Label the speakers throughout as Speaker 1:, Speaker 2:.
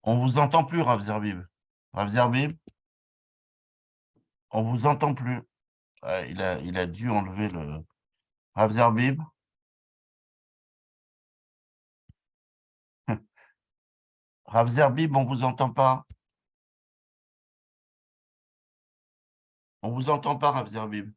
Speaker 1: On vous entend plus, Rav Zerbib. Rav Zerbib, on vous entend plus. Ouais, il a dû enlever le... Rav Zerbib. Rav Zerbib, on vous entend pas. On vous entend pas, Rav Zerbib.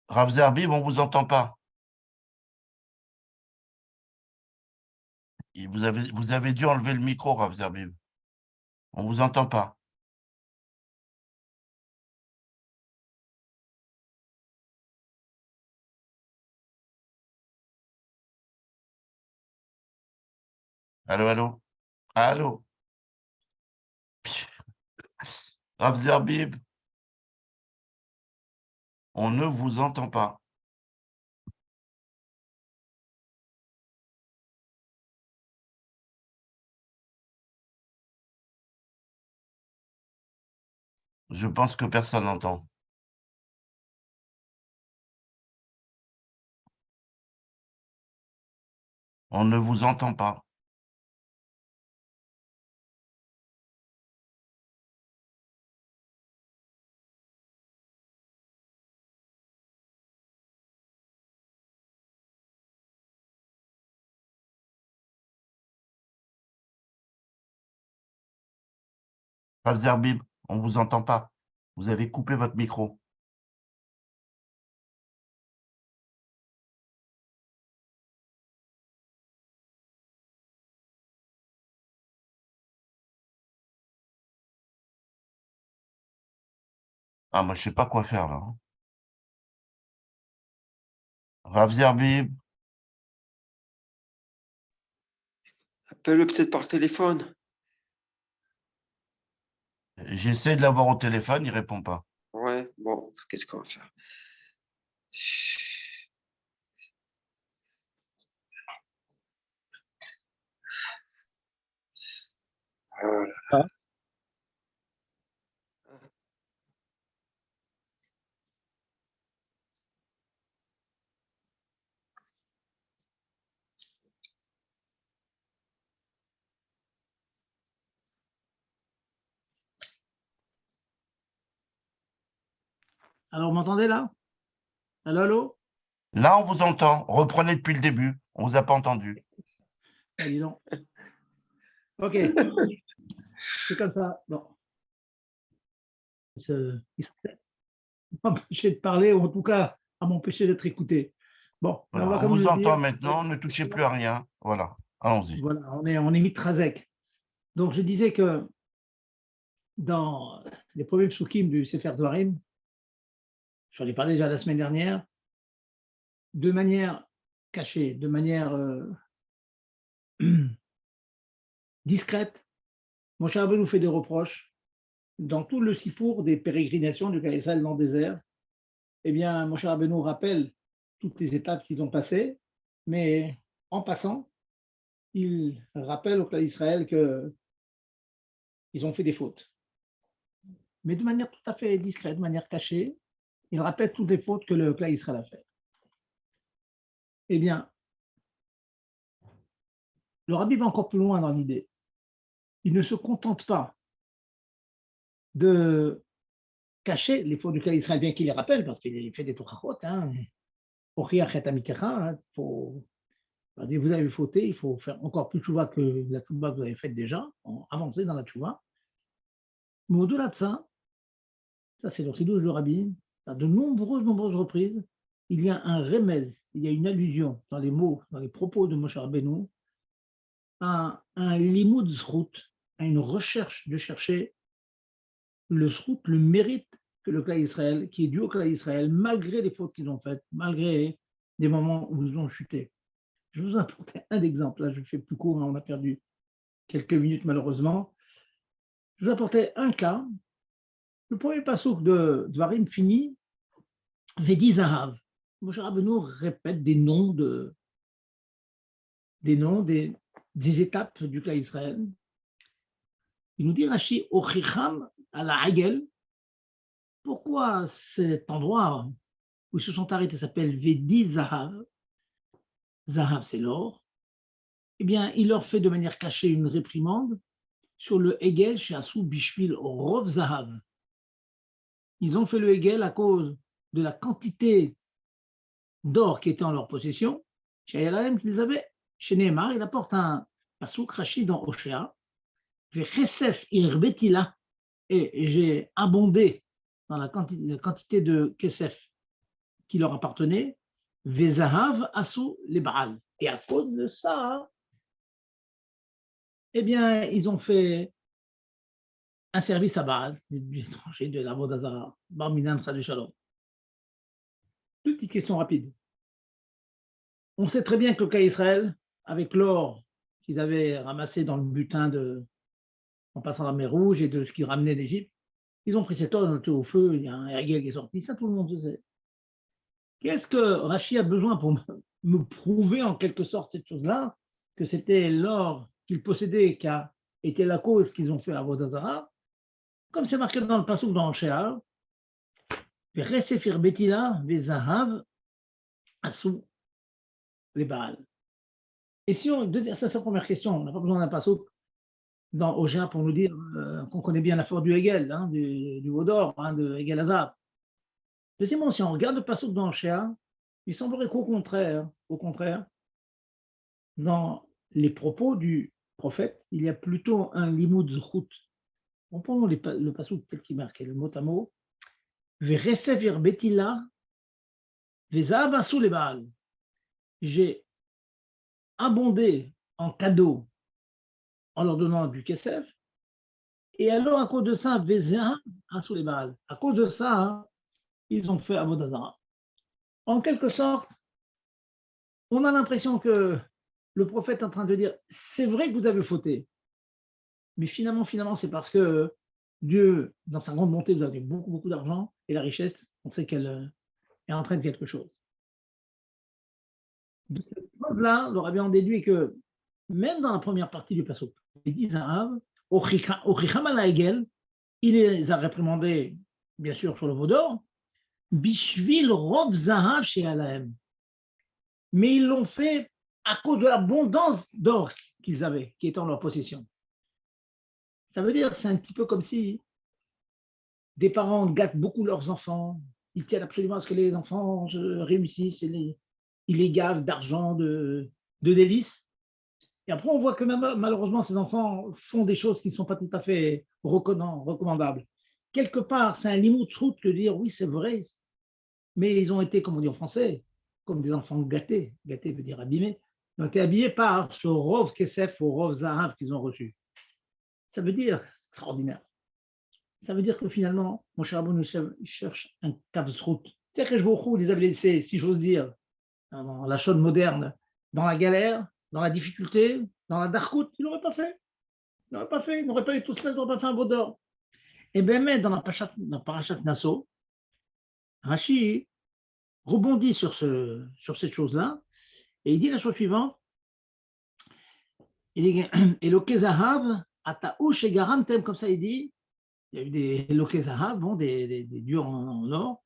Speaker 1: Rav Zerbib, on vous entend pas. Vous avez dû enlever le micro, Rav Zerbib. On vous entend pas. Allô, allô? Allô? Rav Zerbib, on ne vous entend pas. Je pense que personne n'entend. On ne vous entend pas. Rav Zerbib, on ne vous entend pas. Vous avez coupé votre micro. Ah, moi, je ne sais pas quoi faire là. Rav Zerbib,
Speaker 2: Appelle-le peut-être par téléphone.
Speaker 1: j'essaie de l'avoir au téléphone, il ne répond pas.
Speaker 2: Ouais, bon, qu'est-ce qu'on va faire? Voilà.
Speaker 3: Alors, vous m'entendez là? Allô, allô?
Speaker 1: Là, on vous entend. Reprenez depuis le début. On ne vous a pas entendu.
Speaker 3: Ah, dis donc. Ok. C'est comme ça. Bon. Il s'est empêché de parler, ou en tout cas, à m'empêcher d'être écouté. Bon, on va
Speaker 1: Voilà,
Speaker 3: quand
Speaker 1: on
Speaker 3: même
Speaker 1: vous
Speaker 3: le dire.
Speaker 1: entend maintenant. Ne touchez plus à rien. Voilà. Allons-y.
Speaker 3: Voilà, on est mitrazek. Donc, je disais que dans les premiers psukim du Sefer Dvarim, j'en ai parlé déjà la semaine dernière, de manière cachée, de manière discrète, Moshe Rabbeinu nous fait des reproches. Dans tout le sifour des pérégrinations du Père Israël dans le désert, eh bien, Moshe Rabbeinu rappelle toutes les étapes qu'ils ont passées, mais en passant, il rappelle au Père Israël qu'ils ont fait des fautes. Mais de manière tout à fait discrète, de manière cachée, il rappelle toutes les fautes que le Père Israël a fait. Eh bien, le rabbi va encore plus loin dans l'idée. Il ne se contente pas de cacher les fautes du Père Israël, bien qu'il les rappelle, parce qu'il fait des tourachot, vous avez fauté, il faut faire encore plus tchouva que la tchouva que vous avez faite déjà, avancer dans la tchouva. Mais au-delà de ça, ça c'est le chidouche du rabbi, à de nombreuses reprises, il y a un remez, il y a une allusion dans les mots, dans les propos de Moshe Rabbeinu, à un limoud zrout, à une recherche de chercher le zrout, le mérite que le clan Israël, qui est dû au clan Israël, malgré les fautes qu'ils ont faites, malgré des moments où ils ont chuté. Je vous apporte un exemple, là je fais plus court, on a perdu quelques minutes malheureusement. Je vous apportais un cas. Le premier passouk de Dvarim finit Vedi Zahav. Moshe Rabbeinu répète des noms des étapes du clan Israël. Il nous dit Rashi, Ochicham à la Hagel. Pourquoi cet endroit où ils se sont arrêtés s'appelle Vedi Zahav? Zahav, c'est l'or. Eh bien, il leur fait de manière cachée une réprimande sur le Hegel chez Assou Bishvil Rov Zahav. Ils ont fait le Hegel à cause de la quantité d'or qui était en leur possession. Chez Yalahem qu'ils avaient. Chez Nehemar, il apporte un pasouk Rashi dans Oshéa. Vechesef irbetila. Et j'ai abondé dans la quantité de kesef qui leur appartenait. Vezahav Assou les Baal. Et à cause de ça, eh bien, ils ont fait un service à Baal, des étrangers de la Vodazara, Barminan Chadu Shalom. Deux petites questions rapides. On sait très bien que le cas Israël, avec l'or qu'ils avaient ramassé dans le butin en passant la mer Rouge et de ce qu'ils ramenaient d'Égypte, ils ont pris cet or, ils l'ont jeté au feu, il y a un Hegel qui est sorti, ça tout le monde le sait. Qu'est-ce que Rashi a besoin pour me prouver en quelque sorte cette chose-là, que c'était l'or qu'ils possédaient qui a été la cause qu'ils ont fait à Vodazara, comme c'est marqué dans le passouk dans Shéar, Resefir Betila, Vezahav, Assou, les Baal. Et si on, ça c'est la première question, on n'a pas besoin d'un passouk dans Oshéa pour nous dire qu'on connaît bien l'affaire du Hegel, hein, du Vaudor, hein, de Hegel Hazab. Deuxièmement, si on regarde le passouk dans Oshéa, il semblerait qu'au contraire, dans les propos du prophète, il y a plutôt un limud zchut. Prenons le passouk tel qu'il marque, le mot à mot. Veresevir betila, vezav asou les Baal. J'ai abondé en cadeaux en leur donnant du kesef, et alors à cause de ça, vezav asou les Baal. À cause de ça, hein, ils ont fait Avodazara. En quelque sorte, on a l'impression que le prophète est en train de dire, c'est vrai que vous avez fauté, mais finalement, c'est parce que Dieu, dans sa grande bonté, vous a donné beaucoup, beaucoup d'argent, et la richesse, on sait qu'elle est en train de quelque chose. De cette preuve-là, le rabbi en déduit que même dans la première partie du passouk, il dit Zahav, Ochicham ala Hegel, il les a réprimandés, bien sûr, sur le veau d'or, Bishvil Rov Zahav chez Alahem. Mais ils l'ont fait à cause de l'abondance d'or qu'ils avaient, qui était en leur possession. Ça veut dire, c'est un petit peu comme si des parents gâtent beaucoup leurs enfants, ils tiennent absolument à ce que les enfants réussissent, et ils les gavent d'argent, de délices. Et après, on voit que malheureusement, ces enfants font des choses qui ne sont pas tout à fait recommandables. Quelque part, c'est un limou de route de dire oui, c'est vrai, mais ils ont été, comme on dit en français, comme des enfants gâtés. Gâtés veut dire abîmés. Ils ont été habillés par ce rov kesef ou rov zahav qu'ils ont reçu. Ça veut dire, c'est extraordinaire. Ça veut dire que finalement, mon cher Abou, il cherche un kavzrout. C'est-à-dire que je vous les avait laissés, si j'ose dire, dans la chaude moderne, dans la galère, dans la difficulté, dans la darkout, il n'aurait pas fait. Il n'aurait pas fait, il n'aurait pas eu tout cela, il n'aurait pas fait un veau d'or. Et bien, mais dans la parashat Nassau, Rashi rebondit sur cette chose-là, et il dit la chose suivante, il dit, et le kezahav, ataouch et garamtem, comme ça il dit, il y a eu des lokezahav, bon, des dieux en or,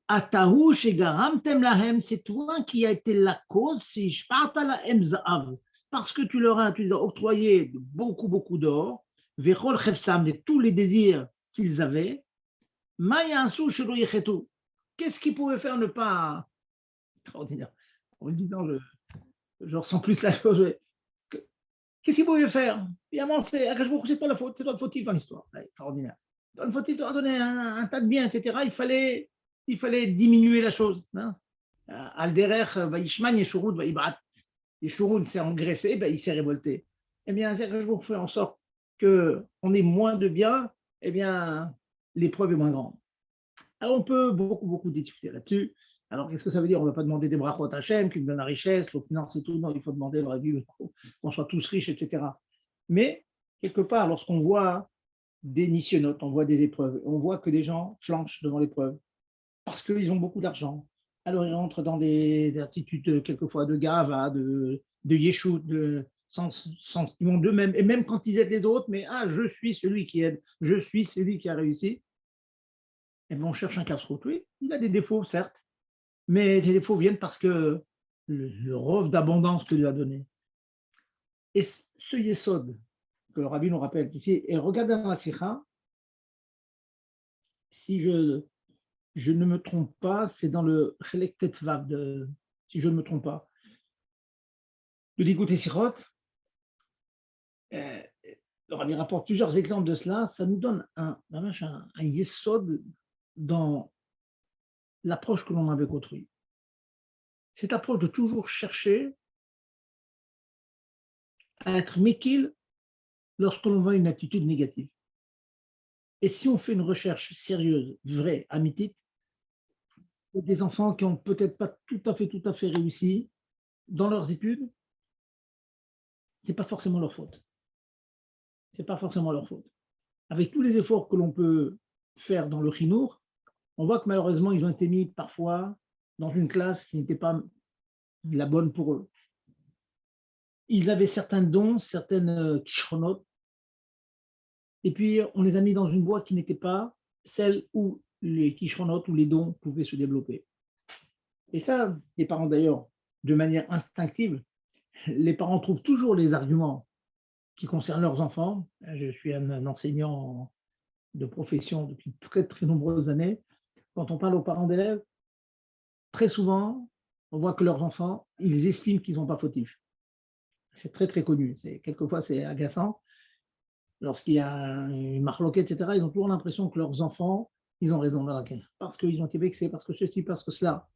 Speaker 3: ataouch et garamtem lahem, c'est toi qui as été la cause, si je parte à la emzahav, parce que tu les as octroyé beaucoup, beaucoup d'or, vechol chefsam, de tous les désirs qu'ils avaient, mayasu shelo yechetu. Qu'est-ce qu'ils pouvaient faire ne pas. Extraordinaire. En me disant, je ressens plus la chose. Qu'est-ce qu'ils pouvaient faire? Évidemment, c'est toi la faute, c'est toi le fautif dans l'histoire. Ouais, extraordinaire. Toi le fautif leur a donné un tas de biens, etc. Il fallait diminuer la chose. Hein. Alderech, Vaishman, Yeshurut, Vaibrat. Yeshurut s'est engraissé, ben, il s'est révolté. Eh bien, c'est que je vous fais en sorte qu'on ait moins de biens, eh bien, l'épreuve est moins grande. Alors, on peut beaucoup, beaucoup discuter là-dessus. Alors, qu'est-ce que ça veut dire? On ne va pas demander des brachot Hachem qui nous donne la richesse, l'opulence et tout. Non, il faut demander dans la vie qu'on soit tous riches, etc. Mais, quelque part, lorsqu'on voit des nissionotes, on voit des épreuves, on voit que des gens flanchent devant l'épreuve parce qu'ils ont beaucoup d'argent. Alors, ils rentrent dans des attitudes, quelquefois, de gava, de yeshut, sentiment d'eux-mêmes, et même quand ils aident les autres, mais je suis celui qui aide, je suis celui qui a réussi. Et bien, on cherche un casse-route. Oui, il a des défauts, certes, mais ces défauts viennent parce que le rôle d'abondance que Dieu a donné. Et ce Yesod, que le Rabbi nous rappelle ici, et regardez dans la Sikha, si je ne me trompe pas, c'est dans le Chelek Tetvav, si je ne me trompe pas, de l'Ikut Sirot. Le Rabbi rapporte plusieurs exemples de cela. Ça nous donne un Yesod dans l'approche que l'on a avec autrui. Cette approche de toujours chercher à être méquille lorsque l'on voit une attitude négative. Et si on fait une recherche sérieuse, vraie, amitite, des enfants qui n'ont peut-être pas tout à fait réussi dans leurs études, ce n'est pas forcément leur faute. C'est pas forcément leur faute. Avec tous les efforts que l'on peut faire dans le chinour, on voit que malheureusement, ils ont été mis parfois dans une classe qui n'était pas la bonne pour eux. Ils avaient certains dons, certaines kishronotes, et puis on les a mis dans une boîte qui n'était pas celle où les kishronotes ou les dons pouvaient se développer. Et ça, les parents d'ailleurs, de manière instinctive, les parents trouvent toujours les arguments qui concernent leurs enfants. Je suis un enseignant de profession depuis très nombreuses années. Quand on parle aux parents d'élèves, très souvent, on voit que leurs enfants, ils estiment qu'ils n'ont pas fautif. C'est très connu. Quelquefois, c'est agaçant. Lorsqu'il y a une marloquette, etc., ils ont toujours l'impression que leurs enfants, ils ont raison dans laquelle. Parce qu'ils ont été vexés, parce que ceci, parce que cela.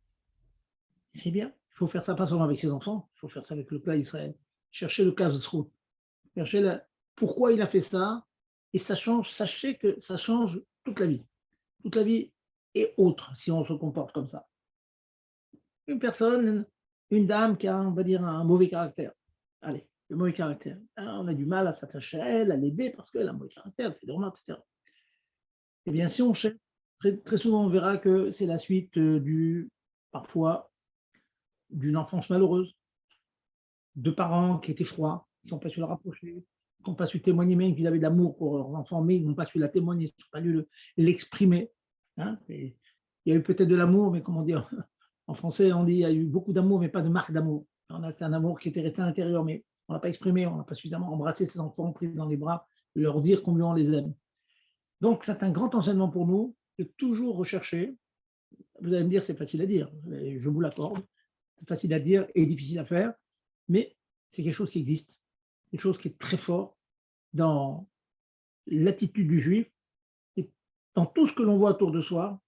Speaker 3: C'est bien. Il faut faire ça pas seulement avec ses enfants, il faut faire ça avec le peuple Israël. Chercher le cas de ce route. Chercher pourquoi il a fait ça. Et ça change, sachez que ça change toute la vie. Toute la vie est autre si on se comporte comme ça. Une personne, une dame qui a, on va dire, un mauvais caractère. Allez, le mauvais caractère. On a du mal à s'attacher à elle, à l'aider parce qu'elle a un mauvais caractère, elle fait des remarques, etc. Eh bien, si on cherche, très souvent, on verra que c'est la suite parfois, d'une enfance malheureuse, de parents qui étaient froids, qui n'ont pas su le rapprocher, qui n'ont pas su témoigner même qu'ils avaient de l'amour pour leurs enfants, mais ils n'ont pas su la témoigner, ils n'ont pas su l'exprimer. Hein. Il y a eu peut-être de l'amour, mais comment dire, en français, on dit il y a eu beaucoup d'amour, mais pas de marque d'amour. C'est un amour qui était resté à l'intérieur, mais on n'a pas exprimé, on n'a pas suffisamment embrassé ses enfants, pris dans les bras, leur dire combien on les aime. Donc, c'est un grand enseignement pour nous de toujours rechercher. Vous allez me dire, c'est facile à dire, je vous l'accorde, c'est facile à dire et difficile à faire, mais c'est quelque chose qui existe, quelque chose qui est très fort dans l'attitude du juif et dans tout ce que l'on voit autour de soi.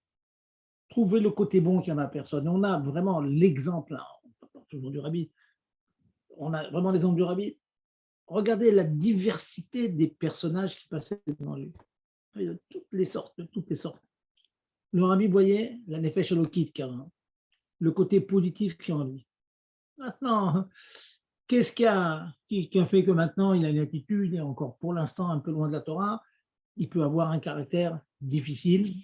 Speaker 3: Trouver le côté bon qu'il n'y en a personne. Et on a vraiment l'exemple, on parle toujours du Rabbi, on a vraiment l'exemple du Rabbi. Regardez la diversité des personnages qui passaient devant lui. De toutes les sortes, de toutes les sortes. Le Rabbi voyait la nefesh elokit, le côté positif qu'il y a en lui. Maintenant, qu'est-ce qui a fait que maintenant il a une attitude, et encore pour l'instant un peu loin de la Torah, il peut avoir un caractère difficile.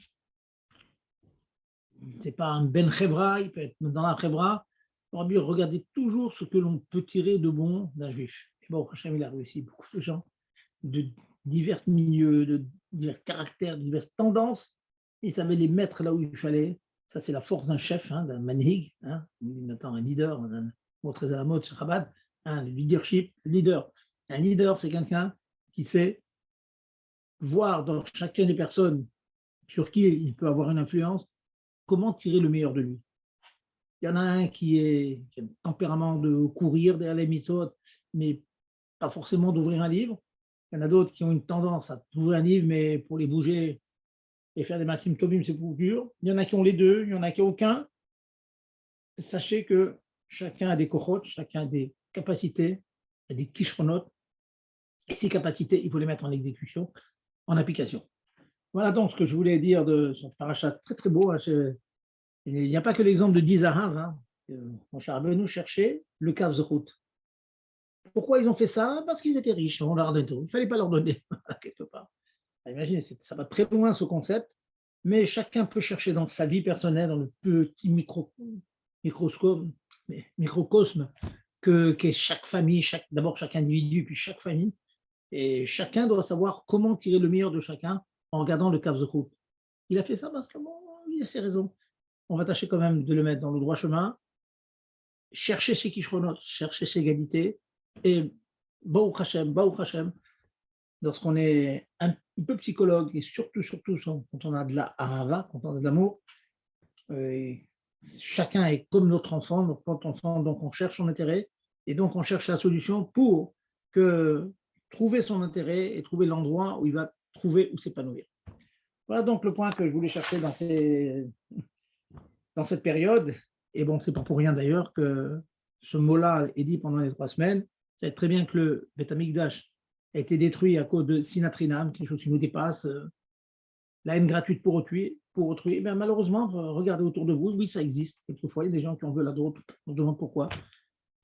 Speaker 3: C'est pas un ben chevra, il peut être dans la chevra. Rabbi, regardez toujours ce que l'on peut tirer de bon d'un juif. Et bon, Hachem, il a réussi beaucoup de gens de divers milieux, de divers caractères, de diverses tendances. Il savait les mettre là où il fallait. Ça, c'est la force d'un chef, d'un manhig, on dit maintenant un leader, un mot très à la mode chez Chabad, le leadership, leader. Un leader, c'est quelqu'un qui sait voir dans chacune des personnes sur qui il peut avoir une influence, comment tirer le meilleur de lui. Il y en a un qui a un tempérament de courir derrière les mitzvot, mais pas forcément d'ouvrir un livre. Il y en a d'autres qui ont une tendance à ouvrir un livre, mais pour les bouger et faire des massim tovim, c'est plus dur. Il y en a qui ont les deux, il y en a qui n'ont aucun. Sachez que chacun a des kochot, chacun a des capacités, a des kishronot. Et ces capacités, il faut les mettre en exécution, en application. Voilà donc ce que je voulais dire de ce parachat très beau. Il n'y a pas que l'exemple de 10 Zahav. Mon cher nous chercher le Kav Zechut. Pourquoi ils ont fait ça? Parce qu'ils étaient riches, on leur donnait tout. Il ne fallait pas leur donner, quelque part. Imaginez, ça va très loin ce concept, mais chacun peut chercher dans sa vie personnelle, dans le petit microcosme qu'est chaque famille, d'abord chaque individu, puis chaque famille. Et chacun doit savoir comment tirer le meilleur de chacun en regardant le Kav Zechut. Il a fait ça parce que bon, il a ses raisons. On va tâcher quand même de le mettre dans le droit chemin, chercher ses kishronot, chercher ses égalités, et Baruch Hashem, lorsqu'on est un petit peu psychologue, et surtout quand on a de la ahava, quand on a de l'amour, chacun est comme notre enfant, donc on cherche son intérêt, et donc on cherche la solution pour trouver son intérêt et trouver l'endroit où il va trouver où s'épanouir. Voilà donc le point que je voulais chercher dans cette période. Et bon, c'est pas pour rien d'ailleurs que ce mot-là est dit pendant les 3 semaines. Vous savez très bien que le Beth Amikdash a été détruit à cause de Sinatrinam, quelque chose qui nous dépasse, la haine gratuite pour autrui. Et bien, malheureusement, regardez autour de vous, oui, ça existe. Quelquefois, il y a des gens qui en veulent à d'autres. On se demande pourquoi.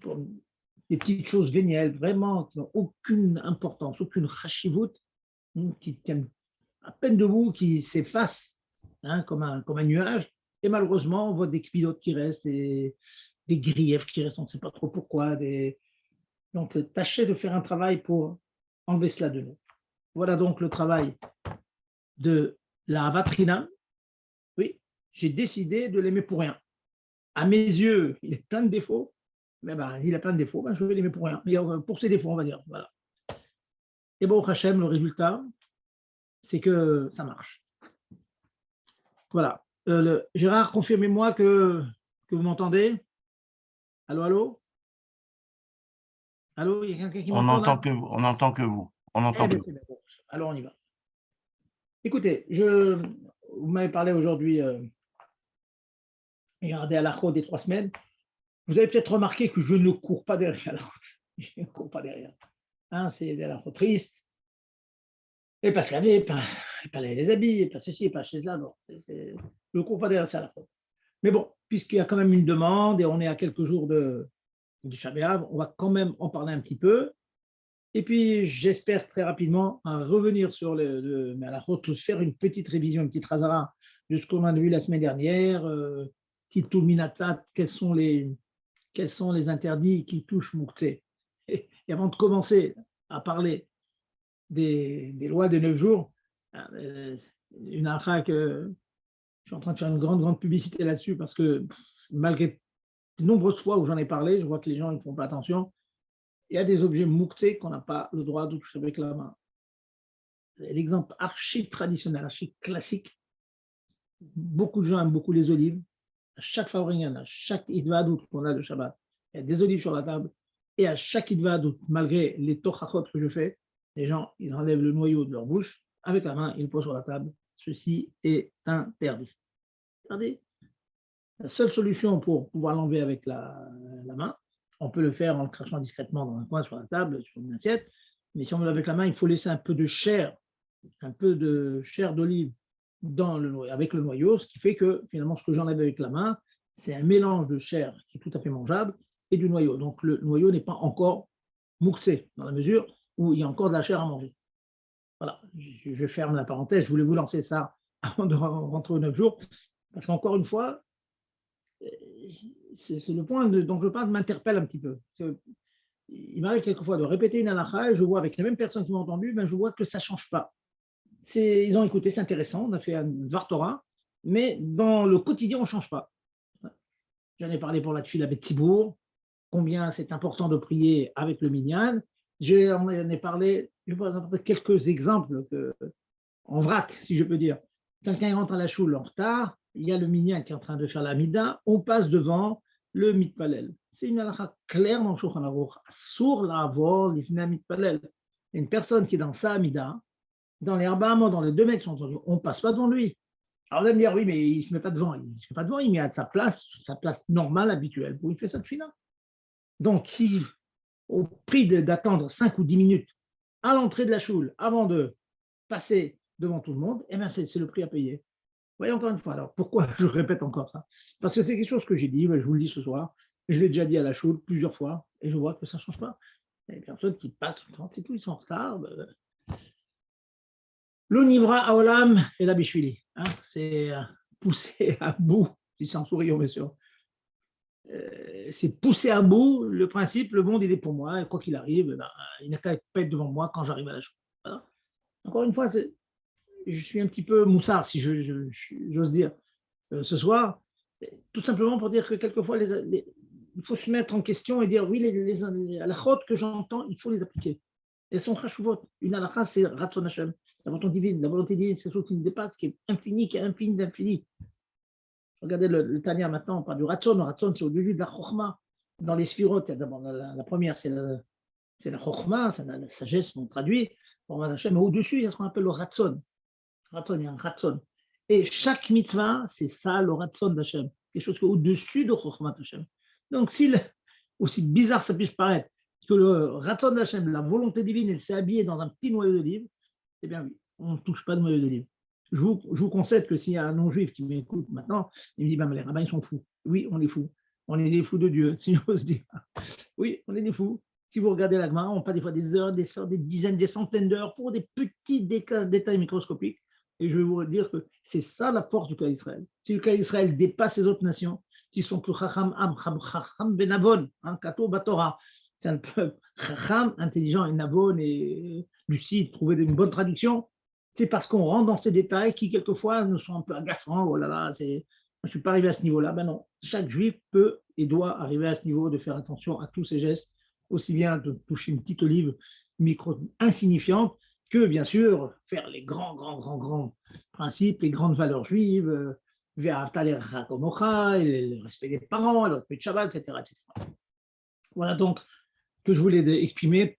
Speaker 3: Pour des petites choses vénielles, vraiment, qui n'ont aucune importance, aucune chashivut, qui tiennent à peine debout, qui s'effacent comme un nuage. Et malheureusement, on voit des pilotes qui restent, et des griefs qui restent, on ne sait pas trop pourquoi. Donc, tâchez de faire un travail pour enlever cela de nous. Voilà donc le travail de la Vatrina. Oui, j'ai décidé de l'aimer pour rien. À mes yeux, il est plein de défauts, mais il a plein de défauts, je vais l'aimer pour rien. Mais pour ses défauts, on va dire. Voilà. Et bon, Hachem, le résultat, c'est que ça marche. Voilà. Gérard, confirmez-moi que vous m'entendez. Allô, allô? Allô, il y a quelqu'un qui
Speaker 1: On
Speaker 3: m'entend là?
Speaker 1: on n'entend que vous. On entend que vous.
Speaker 3: Bien. Bon. Alors, on y va. Écoutez, vous m'avez parlé aujourd'hui, regardez à la chaux des 3 semaines. Vous avez peut-être remarqué que je ne cours pas derrière la route. Je ne cours pas derrière. C'est de la route triste. Et pas se laver, pas laver les habits, pas ceci, pas chez là. Non. Je ne cours pas derrière ça à la route. Mais bon, puisqu'il y a quand même une demande et on est à quelques jours du Shabbat, on va quand même en parler un petit peu. Et puis, j'espère très rapidement revenir sur mais à la route, faire une petite révision, une petite razara de ce qu'on a vu la semaine dernière, Titul Minatzat, quels sont les interdits qui touchent Mouktsé. Et avant de commencer à parler des lois des 9 jours, une halakha que je suis en train de faire une grande publicité là-dessus parce que malgré de nombreuses fois où j'en ai parlé, je vois que les gens ne font pas attention. Il y a des objets mouktsés qu'on n'a pas le droit de toucher avec la main. L'exemple archi traditionnel, archi classique, beaucoup de gens aiment beaucoup les olives. À chaque fabrique, à chaque idvadout qu'on a le Shabbat, il y a des olives sur la table. Et à chaque idvadout, malgré les tochachot que je fais, les gens, ils enlèvent le noyau de leur bouche, avec la main, ils le posent sur la table. Ceci est interdit. Interdit. La seule solution pour pouvoir l'enlever avec la main, on peut le faire en le crachant discrètement dans un coin sur la table, sur une assiette, mais si on veut avec la main, il faut laisser un peu de chair d'olive avec le noyau, ce qui fait que finalement ce que j'enlève avec la main, c'est un mélange de chair qui est tout à fait mangeable et du noyau. Donc le noyau n'est pas encore mouktsé, dans la mesure où il y a encore de la chair à manger. Voilà, je ferme la parenthèse, je voulais vous lancer ça avant de rentrer aux 9 jours, parce qu'encore une fois, c'est le point dont je parle m'interpelle un petit peu. Il m'arrive quelquefois de répéter une halakha et je vois avec les mêmes personnes qui m'ont entendu, je vois que ça ne change pas. Ils ont écouté, c'est intéressant, on a fait un Dvar Torah, mais dans le quotidien, on ne change pas. J'en ai parlé pour la Tfila Betzibour, combien c'est important de prier avec le minyan. J'en ai parlé, je vais vous apporter quelques exemples en vrac, si je peux dire. Quelqu'un rentre à la choule en retard, il y a le minyan qui est en train de faire la mida, on passe devant le mitpalel. C'est une halakha claire dans le Shulchan Aruch. Asur la'avor lifnei mitpalel. Une personne qui est dans sa mida, dans les Arbaamot, dans les 2 mètres, on ne passe pas devant lui. Alors vous allez me dire, oui, mais il ne se met pas devant. Il ne se met pas devant, il met à sa place normale, habituelle, où il fait sa tefila. Donc, si au prix d'attendre 5 ou 10 minutes à l'entrée de la choule, avant de passer devant tout le monde, eh bien, c'est le prix à payer. Voyez encore une fois, alors pourquoi je répète encore ça? Parce que c'est quelque chose que j'ai dit, je vous le dis ce soir, je l'ai déjà dit à la choule plusieurs fois, et je vois que ça ne change pas. Il y a des personnes qui passent, c'est tout, ils sont en retard. L'Univra Aolam et la Bishvili. C'est poussé à bout, si sans sourire, bien sûr. c'est pousser à bout le principe, le monde il est pour moi, et quoi qu'il arrive, ben, il n'a qu'à être devant moi quand j'arrive à la chose. Voilà. Encore une fois, je suis un petit peu moussard, si j'ose dire, ce soir, tout simplement pour dire que quelquefois, il faut se mettre en question et dire oui, les halakhot que j'entends, il faut les appliquer. Elles sont chashuvot. Une halakha, c'est Ratzon Hashem, la volonté divine. La volonté divine, c'est ce qui nous dépasse, qui est infini, qui est infini d'infini. Regardez le Tanya maintenant, on parle du Ratzon. Le Ratzon, c'est au-dessus de la Chokhmah. Dans les sphirotes, d'abord la première, c'est la Chokhmah, c'est la sagesse, on traduit. Mais au-dessus, il y a ce qu'on appelle le Ratzon. Il y a un Ratzon. Et chaque mitzvah, c'est ça le Ratzon d'Hachem. Quelque chose qui est au-dessus de Chokhmah d'Hachem. Donc, aussi bizarre ça puisse paraître, que le Ratzon d'Hachem, la volonté divine, elle s'est habillée dans un petit noyau d'olive, eh bien oui, on ne touche pas de noyau d'olive. Je vous concède que s'il y a un non-juif qui m'écoute maintenant, il me dit, les rabbins, ils sont fous. Oui, on est fous. On est des fous de Dieu, si j'ose dire. Oui, on est des fous. Si vous regardez la Gemara, on passe des fois des heures, des dizaines, des centaines d'heures pour des petits détails microscopiques. Et je vais vous dire que c'est ça la force du cas d'Israël. Si le cas d'Israël dépasse les autres nations, qui sont plus chacham, chacham benavon, kato batora, c'est un peuple chacham, intelligent et navon et lucide, trouver une bonne traduction, c'est parce qu'on rentre dans ces détails qui quelquefois nous sont un peu agaçants. Oh là là, je ne suis pas arrivé à ce niveau-là. Ben non, chaque juif peut et doit arriver à ce niveau de faire attention à tous ses gestes, aussi bien de toucher une petite olive insignifiante que, bien sûr, faire les grands principes, les grandes valeurs juives, le respect des parents, le respect de Shabbat, etc., etc. Voilà donc que je voulais exprimer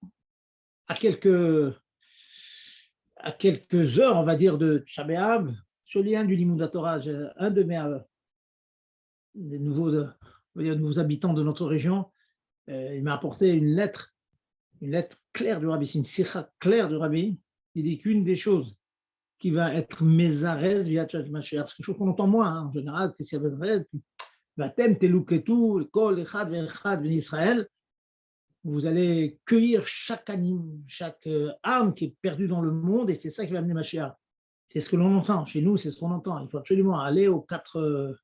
Speaker 3: à quelques heures, on va dire, de Tisha B'Av, sur lien du Limoud Torah. Un de des nouveaux habitants de notre région, il m'a apporté une lettre claire du Rabbi, c'est une sikha claire du Rabbi. Il dit qu'une des choses qui va être Mézarez via Tchad Mashiach, c'est quelque chose qu'on entend moins, en général, que c'est Mézarez, Vatem Teluketu, Kol Echad Vechad Ben Israël, vous allez cueillir chaque âme qui est perdue dans le monde, et c'est ça qui va amener Mashiach. C'est ce que l'on entend. Chez nous, c'est ce qu'on entend. Il faut absolument aller aux quatre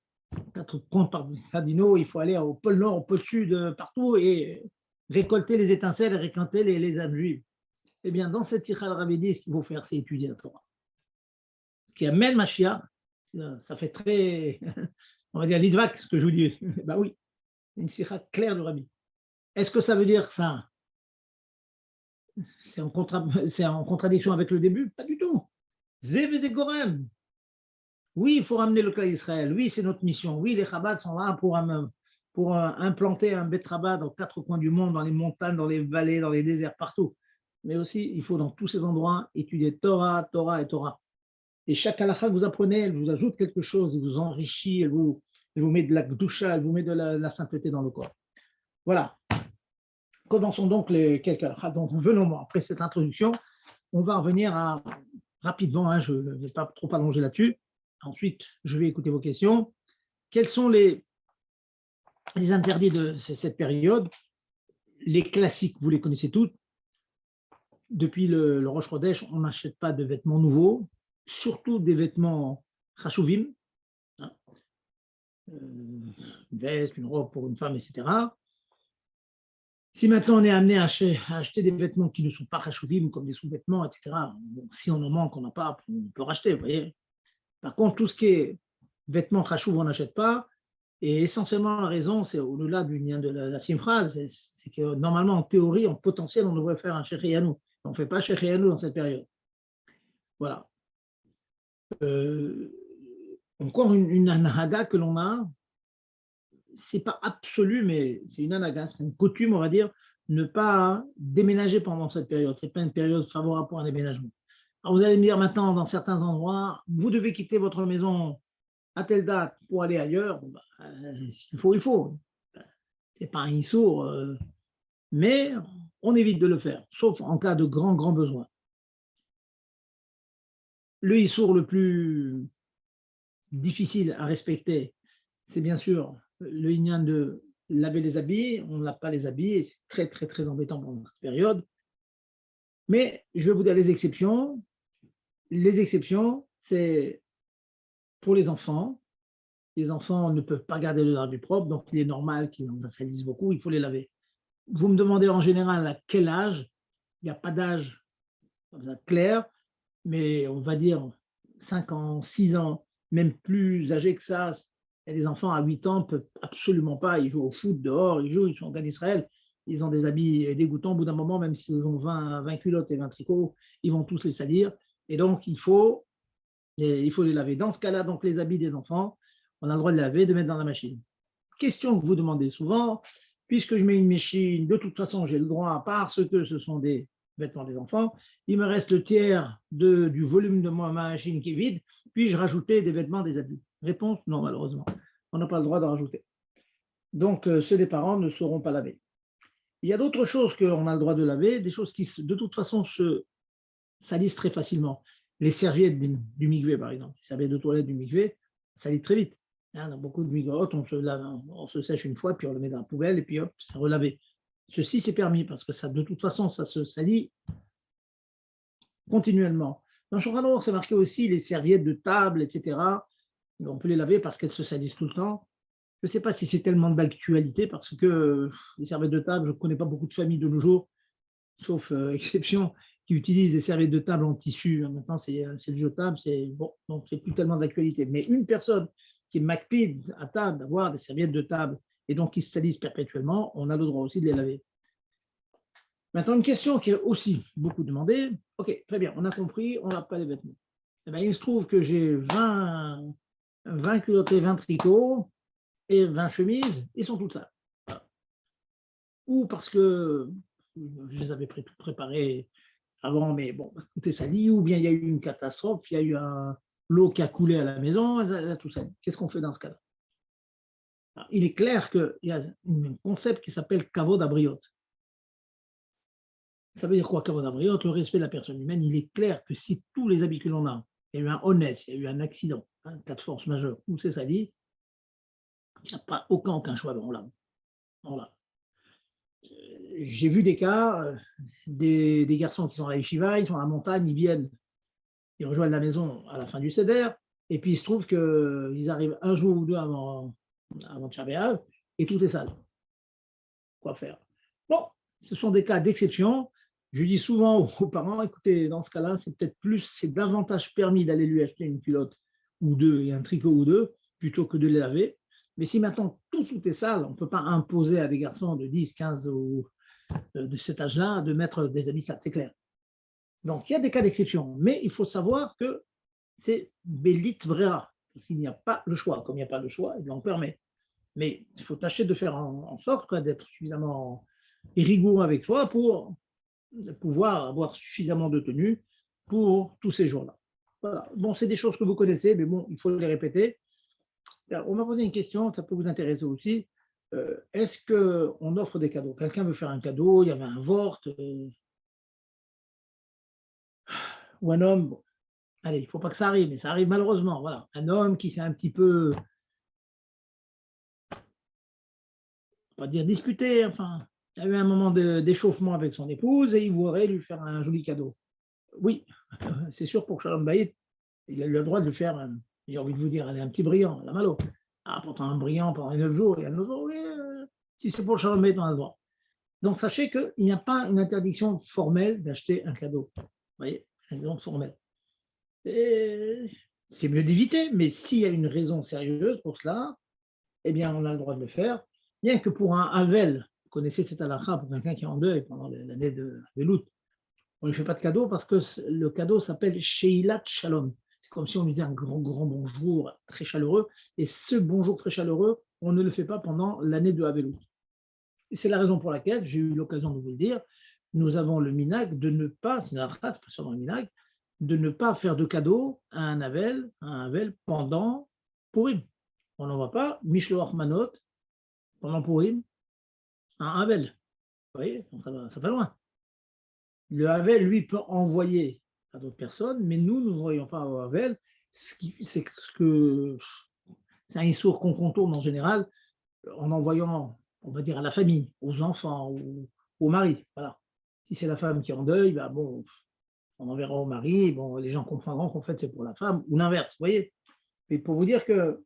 Speaker 3: points cardinaux, il faut aller au pôle Nord, au pôle Sud, partout, et récolter les étincelles, et récolter les âmes juives. Eh bien, dans cette Tichal Rabbi, ce qu'il faut faire, c'est étudier la Torah. Ce qui amène Mashiach, ça fait très, on va dire, l'idvak, ce que je vous dis. Ben oui, une sikha claire du Rabbi. Est-ce que ça veut dire ça? C'est en contradiction avec le début? Pas du tout. Zévezégorem. Oui, il faut ramener le cas d'Israël. Oui, c'est notre mission. Oui, les Chabad sont là pour implanter un Bet Chabad aux quatre coins du monde, dans les montagnes, dans les vallées, dans les déserts, partout. Mais aussi, il faut dans tous ces endroits étudier Torah, Torah et Torah. Et chaque halakha que vous apprenez, elle vous ajoute quelque chose, elle vous enrichit, elle vous met de la gdusha, elle vous met de la sainteté dans le corps. Voilà. Commençons donc les quelques halakha. Donc, venons, après cette introduction, on va revenir rapidement, je ne vais pas trop allonger là-dessus. Ensuite, je vais écouter vos questions. Quels sont les interdits de cette période? Les classiques, vous les connaissez toutes. Depuis le Rosh Chodesh, on n'achète pas de vêtements nouveaux, surtout des vêtements chashuvim, une veste, une robe pour une femme, etc. Si maintenant on est amené à acheter des vêtements qui ne sont pas chashuvim, comme des sous-vêtements, etc., bon, si on en manque, on n'a pas, on peut racheter, vous voyez. Par contre, tout ce qui est vêtements chashouv, on n'achète pas. Et essentiellement, la raison, c'est au-delà du lien de la simcha, c'est que normalement, en théorie, en potentiel, on devrait faire un Shechianu. On ne fait pas Shechianu dans cette période. Voilà. Encore une anahaga que l'on a, c'est pas absolu, mais c'est une anahaga, c'est une coutume, on va dire, ne pas déménager pendant cette période. Ce n'est pas une période favorable pour un déménagement. Alors vous allez me dire maintenant, dans certains endroits, vous devez quitter votre maison à telle date pour aller ailleurs. S'il faut, il faut. Ce n'est pas un issour, mais on évite de le faire, sauf en cas de grand besoin. Le issour le plus difficile à respecter, c'est bien sûr le inyan de laver les habits. On ne lave pas les habits et c'est très embêtant pendant cette période. Mais je vais vous dire les exceptions. Les exceptions, c'est pour les enfants. Les enfants ne peuvent pas garder le drap propre, donc il est normal qu'ils en salissent beaucoup, il faut les laver. Vous me demandez en général à quel âge. Il n'y a pas d'âge clair, mais on va dire 5 ans, 6 ans, même plus âgés que ça. Il y a des enfants à 8 ans ne peuvent absolument pas, ils jouent au foot dehors, ils sont en Israël, ils ont des habits dégoûtants. Au bout d'un moment, même s'ils ont 20 culottes et 20 tricots, ils vont tous les salir. Et donc, il faut les laver. Dans ce cas-là, donc les habits des enfants, on a le droit de laver, de mettre dans la machine. Question que vous demandez souvent, puisque je mets une machine, de toute façon, j'ai le droit, parce que ce sont des vêtements des enfants, il me reste le tiers du volume de ma machine qui est vide, puis-je rajouter des vêtements des adultes? Réponse, non, malheureusement. On n'a pas le droit d'en rajouter. Donc, ceux des parents ne seront pas lavés. Il y a d'autres choses qu'on a le droit de laver, des choses qui, de toute façon, se salissent très facilement. Les serviettes du mikvé, par exemple, les serviettes de toilette du mikvé, ça salissent très vite. Dans beaucoup de mikvéot, on se sèche une fois, puis on le met dans la poubelle, et puis hop, c'est relavé. Ceci, c'est permis, parce que ça, de toute façon, ça se salit continuellement. Dans Shulchan Aruch, c'est marqué aussi les serviettes de table, etc. On peut les laver parce qu'elles se salissent tout le temps. Je ne sais pas si c'est tellement d'actualité, parce que les serviettes de table, je ne connais pas beaucoup de familles de nos jours, sauf exception, qui utilisent des serviettes de table en tissu. Maintenant, c'est le jetable, c'est bon, donc c'est plus tellement d'actualité. Mais une personne qui est macpide à table d'avoir des serviettes de table et donc qui se salissent perpétuellement, on a le droit aussi de les laver. Maintenant, une question qui est aussi beaucoup demandée. Ok, très bien, on a compris, on ne lave pas les vêtements. Eh bien, il se trouve que j'ai 20 culottes et 20 tricots et 20 chemises, ils sont toutes sales. Voilà. Ou parce que je les avais tout préparés avant, mais bon, tout est sali, ou bien il y a eu une catastrophe, il y a eu l'eau qui a coulé à la maison, tout ça. Qu'est-ce qu'on fait dans ce cas-là? Il est clair qu'il y a un concept qui s'appelle kavod abriot. Ça veut dire quoi, kavod abriot? Le respect de la personne humaine. Il est clair que si tous les habits que l'on a, il y a eu un honnête, il y a eu un accident, un cas de force majeure, où c'est sali, il n'y a pas aucun choix, on lave. J'ai vu des cas, des garçons qui sont à la yeshiva, ils sont à la montagne, ils viennent, ils rejoignent la maison à la fin du seder, et puis il se trouve qu'ils arrivent un jour ou deux avant Tchar B'Av, et tout est sale. Quoi faire? Bon, ce sont des cas d'exception. Je dis souvent aux parents, écoutez, dans ce cas-là, c'est davantage permis d'aller lui acheter une culotte ou deux et un tricot ou deux, plutôt que de les laver. Mais si maintenant tout est sale, on ne peut pas imposer à des garçons de 10, 15 ou de cet âge-là de mettre des habits sales, c'est clair. Donc, il y a des cas d'exception, mais il faut savoir que c'est Bélit Vrera, parce qu'il n'y a pas le choix. Comme il n'y a pas le choix, on permet. Mais il faut tâcher de faire en sorte d'être suffisamment rigoureux avec soi pour pouvoir avoir suffisamment de tenue pour tous ces jours-là. Voilà. Bon, c'est des choses que vous connaissez, mais bon, il faut les répéter. On m'a posé une question, ça peut vous intéresser aussi. Est-ce qu'on offre des cadeaux? Quelqu'un veut faire un cadeau, il y avait un vort, ou un homme, bon, allez, il ne faut pas que ça arrive, mais ça arrive malheureusement. Voilà, un homme qui s'est un petit peu, on va dire disputé, enfin, il y a eu un moment d'échauffement avec son épouse et il voudrait lui faire un joli cadeau. Oui, c'est sûr pour Shalom Bayit, il a eu le droit de lui faire, j'ai envie de vous dire, allez, un petit brillant, la malo. Ah, pourtant un brillant pendant 9 jours, il y a 9 jours, oui, si c'est pour Shalom Bayit, on a le droit. Donc sachez qu'il n'y a pas une interdiction formelle d'acheter un cadeau. Vous voyez, une raison formelle. C'est mieux d'éviter, mais s'il y a une raison sérieuse pour cela, eh bien, on a le droit de le faire. Bien que pour un Havel, vous connaissez cette halakha pour quelqu'un qui est en deuil pendant l'année de Velout, on ne lui fait pas de cadeau parce que le cadeau s'appelle Sheilat Shalom. C'est comme si on lui disait un grand bonjour très chaleureux. Et ce bonjour très chaleureux, on ne le fait pas pendant l'année de Havelout. Et c'est la raison pour laquelle, j'ai eu l'occasion de vous le dire, nous avons le minag de ne pas, c'est une halakha, c'est pas seulement un minag, de ne pas faire de cadeau à un Havel pendant Purim. On n'envoie pas Mishloach Manot pendant Purim à un Havel. Vous voyez, donc ça va loin. Le Havel, lui, peut envoyer à d'autres personnes, mais nous ne voyons pas au Havel. C'est un issour qu'on contourne en général en envoyant, on va dire, à la famille, aux enfants, au mari. Voilà. Si c'est la femme qui est en deuil, bah bon, on enverra au mari, bon, les gens comprendront qu'en fait c'est pour la femme, ou l'inverse, vous voyez. Mais pour vous dire que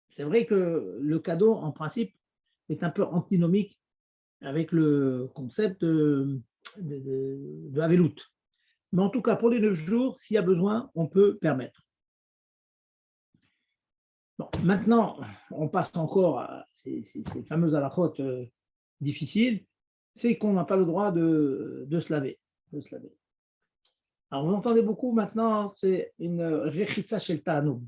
Speaker 3: c'est vrai que le cadeau, en principe, est un peu antinomique avec le concept de Havelout. Mais en tout cas, pour les 9 jours, s'il y a besoin, on peut permettre. Bon, maintenant, on passe encore à ces fameuses halakhot difficiles, c'est qu'on n'a pas le droit de se laver. Alors, vous entendez beaucoup maintenant, c'est une rechitza shel ta'anoug.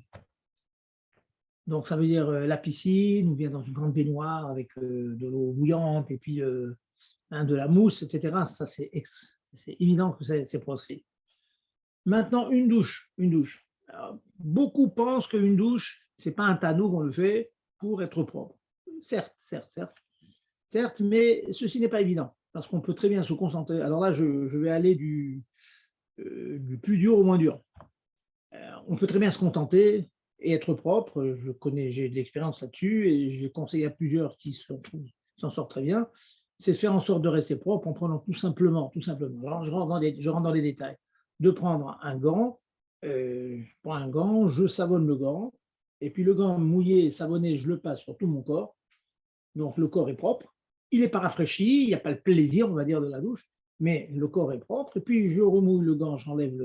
Speaker 3: Donc, ça veut dire la piscine, ou bien dans une grande baignoire avec de l'eau bouillante et puis de la mousse, etc. Ça, c'est évident que c'est proscrit. Maintenant, une douche. Alors, beaucoup pensent qu'une douche, ce n'est pas un tanoug, on le fait pour être propre. Certes, mais ceci n'est pas évident, parce qu'on peut très bien se concentrer. Alors là, je vais aller du plus dur au moins dur. On peut très bien se contenter et être propre. J'ai de l'expérience là-dessus et j'ai conseillé à plusieurs qui s'en sortent très bien. C'est de faire en sorte de rester propre en prenant tout simplement. Alors, je rentre dans les détails. De prendre un gant, je savonne le gant, et puis le gant mouillé, savonné, je le passe sur tout mon corps. Donc le corps est propre. Il n'est pas rafraîchi, il n'y a pas le plaisir, on va dire, de la douche, mais le corps est propre. Et puis je remouille le gant, j'enlève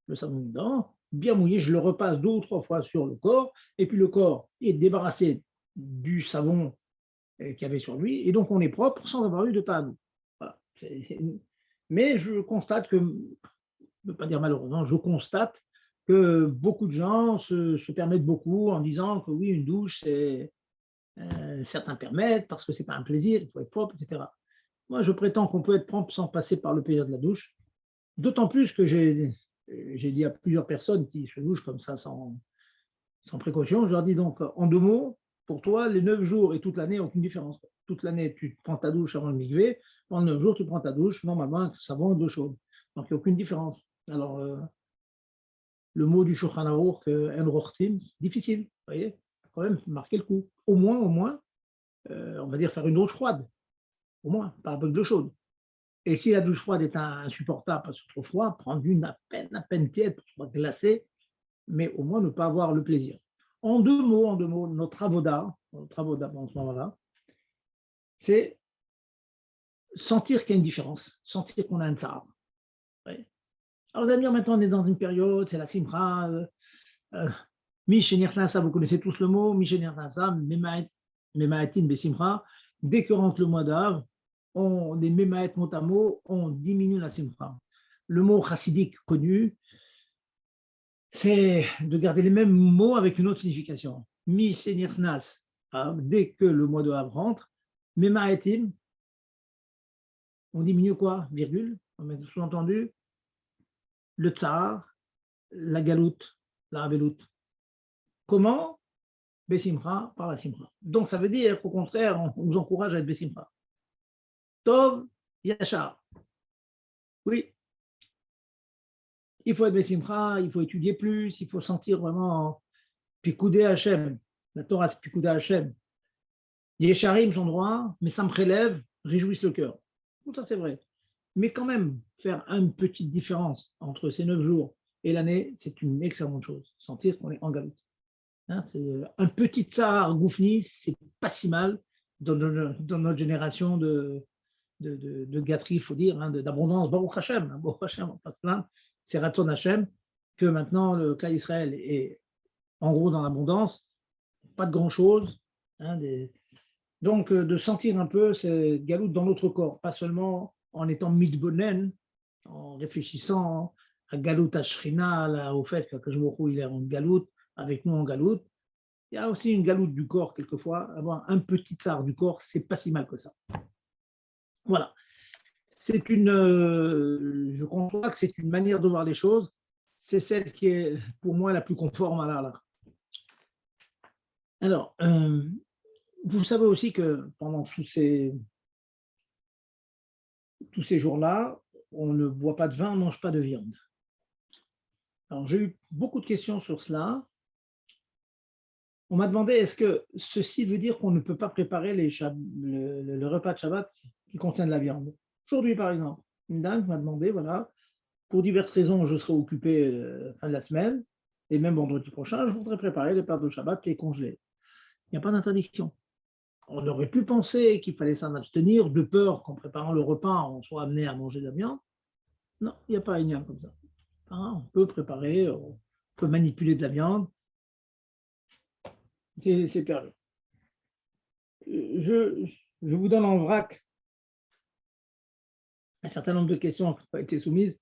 Speaker 3: le savon dedans, bien mouillé, je le repasse 2 ou 3 fois sur le corps, et puis le corps est débarrassé du savon qu'il y avait sur lui, et donc on est propre sans avoir eu de tabou. Voilà. Mais je constate que, je ne veux pas dire malheureusement, je constate que beaucoup de gens se permettent beaucoup en disant que oui, une douche, c'est certains permettent parce que ce n'est pas un plaisir, il faut être propre, etc. Moi, je prétends qu'on peut être propre sans passer par le plaisir de la douche, d'autant plus que j'ai dit à plusieurs personnes qui se douchent comme ça sans précaution, je leur dis donc en 2 mots, pour toi, les 9 jours et toute l'année, aucune différence. Toute l'année, tu prends ta douche avant le mikvé, pendant 9 jours, tu prends ta douche, normalement, avec savon et d'eau chaude. Donc, il n'y a aucune différence. Alors, le mot du Shulchan Aruch, En Rochtim, c'est difficile, vous voyez, il faut quand même marquer le coup. Au moins, on va dire faire une douche froide, au moins, pas avec de l'eau chaude. Et si la douche froide est insupportable parce que c'est trop froid, prendre une à peine tiède pour soit glacée, mais au moins ne pas avoir le plaisir. En deux mots, notre avoda en ce moment-là, c'est sentir qu'il y a une différence, sentir qu'on a un tsar. Ouais. Alors vous allez me dire, maintenant on est dans une période, c'est la simcha, Mishenir Nasa, vous connaissez tous le mot, Mishenir Nasa, Memaetin Besimcha, dès que rentre le mois d'Av, on est Memaet mot à mot, on diminue la simcha. Le mot chassidique connu, c'est de garder les mêmes mots avec une autre signification. Mishenir Nas, dès que le mois d'Av rentre, Memaetim, on diminue quoi? Virgule, on met sous-entendu, le tsar, la galoute, la raveloute. Comment? Bessimcha par la simcha. Donc ça veut dire qu'au contraire, on nous encourage à être Bessimcha. Tov, Yachar. Oui, il faut être Bessimcha, il faut étudier plus, il faut sentir vraiment Pikoudé Hachem. La Torah, c'est Pikoudé Hachem. Yesharim sont droits, mais ça me prélève, réjouissent le cœur. Tout ça, c'est vrai. Mais quand même, faire une petite différence entre ces 9 jours et l'année, c'est une excellente chose. Sentir qu'on est en galoute. Hein, un petit tsar goufni, c'est pas si mal dans notre génération de gâterie, il faut dire, hein, d'abondance. Baruch Hashem, on ne pas se plaindre. C'est Raton Hashem que maintenant le cas Israël est en gros dans l'abondance, pas de grand chose. Hein, donc de sentir un peu ces galoutes dans notre corps, pas seulement en étant mitbonen, en réfléchissant à galout Ashrina, au fait que il est en galoute, avec nous en galoute. Il y a aussi une galoute du corps, quelquefois. Avoir un petit tsar du corps, c'est pas si mal que ça. Voilà. C'est je conçois que c'est une manière de voir les choses. C'est celle qui est, pour moi, la plus conforme à l'Allah. Alors, vous savez aussi que pendant tous ces jours-là, on ne boit pas de vin, on ne mange pas de viande. Alors, j'ai eu beaucoup de questions sur cela. On m'a demandé, est-ce que ceci veut dire qu'on ne peut pas préparer le repas de Shabbat qui contient de la viande? Aujourd'hui, par exemple, une dame m'a demandé, voilà, pour diverses raisons, je serai occupé fin de la semaine, et même vendredi prochain, je voudrais préparer les plats de Shabbat qui est congelé. Il n'y a pas d'interdiction. On aurait pu penser qu'il fallait s'en abstenir de peur qu'en préparant le repas, on soit amené à manger de la viande. Non, il n'y a pas un igname comme ça. Hein, on peut préparer, on peut manipuler de la viande, c'est permis. Je vous donne en vrac un certain nombre de questions qui n'ont pas été soumises.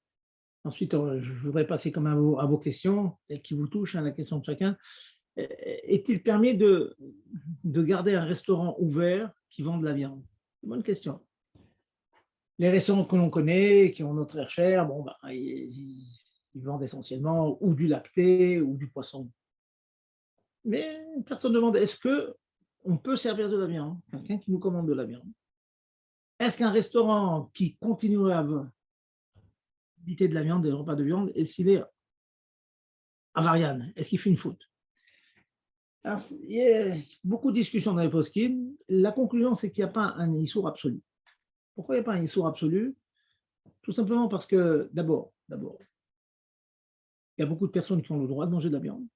Speaker 3: Ensuite, je voudrais passer quand même à vos questions, celles qui vous touchent, hein, la question de chacun. Est-il permis de garder un restaurant ouvert qui vend de la viande? C'est une bonne question. Les restaurants que l'on connaît, qui ont notre air cher, bon, ben, ils vendent essentiellement ou du lacté ou du poisson. Mais personne ne demande, est-ce qu'on peut servir de la viande? Quelqu'un qui nous commande de la viande. Est-ce qu'un restaurant qui continuerait à éviter de la viande, des repas de viande, est-ce qu'il est avarian? Est-ce qu'il fait une faute? Alors, il y a beaucoup de discussions dans les poskim. La conclusion, c'est qu'il n'y a pas un issour absolu. Pourquoi il n'y a pas un issour absolu? Tout simplement parce que, d'abord, il y a beaucoup de personnes qui ont le droit de manger de la viande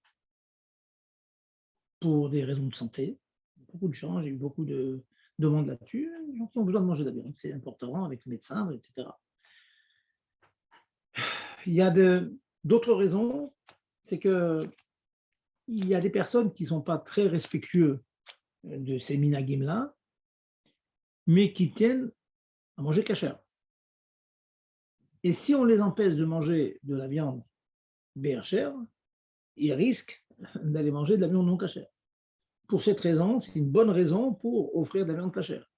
Speaker 3: pour des raisons de santé. Beaucoup de gens, j'ai eu beaucoup de demandes là-dessus. Les gens qui ont besoin de manger de la viande, c'est important avec le médecin, etc. Il y a d'autres raisons, c'est que il y a des personnes qui ne sont pas très respectueux de ces minagim-là, mais qui tiennent à manger cachère. Et si on les empêche de manger de la viande béchère, ils risquent d'aller manger de la viande non cachère. Pour cette raison, c'est une bonne raison pour offrir de la viande cachère.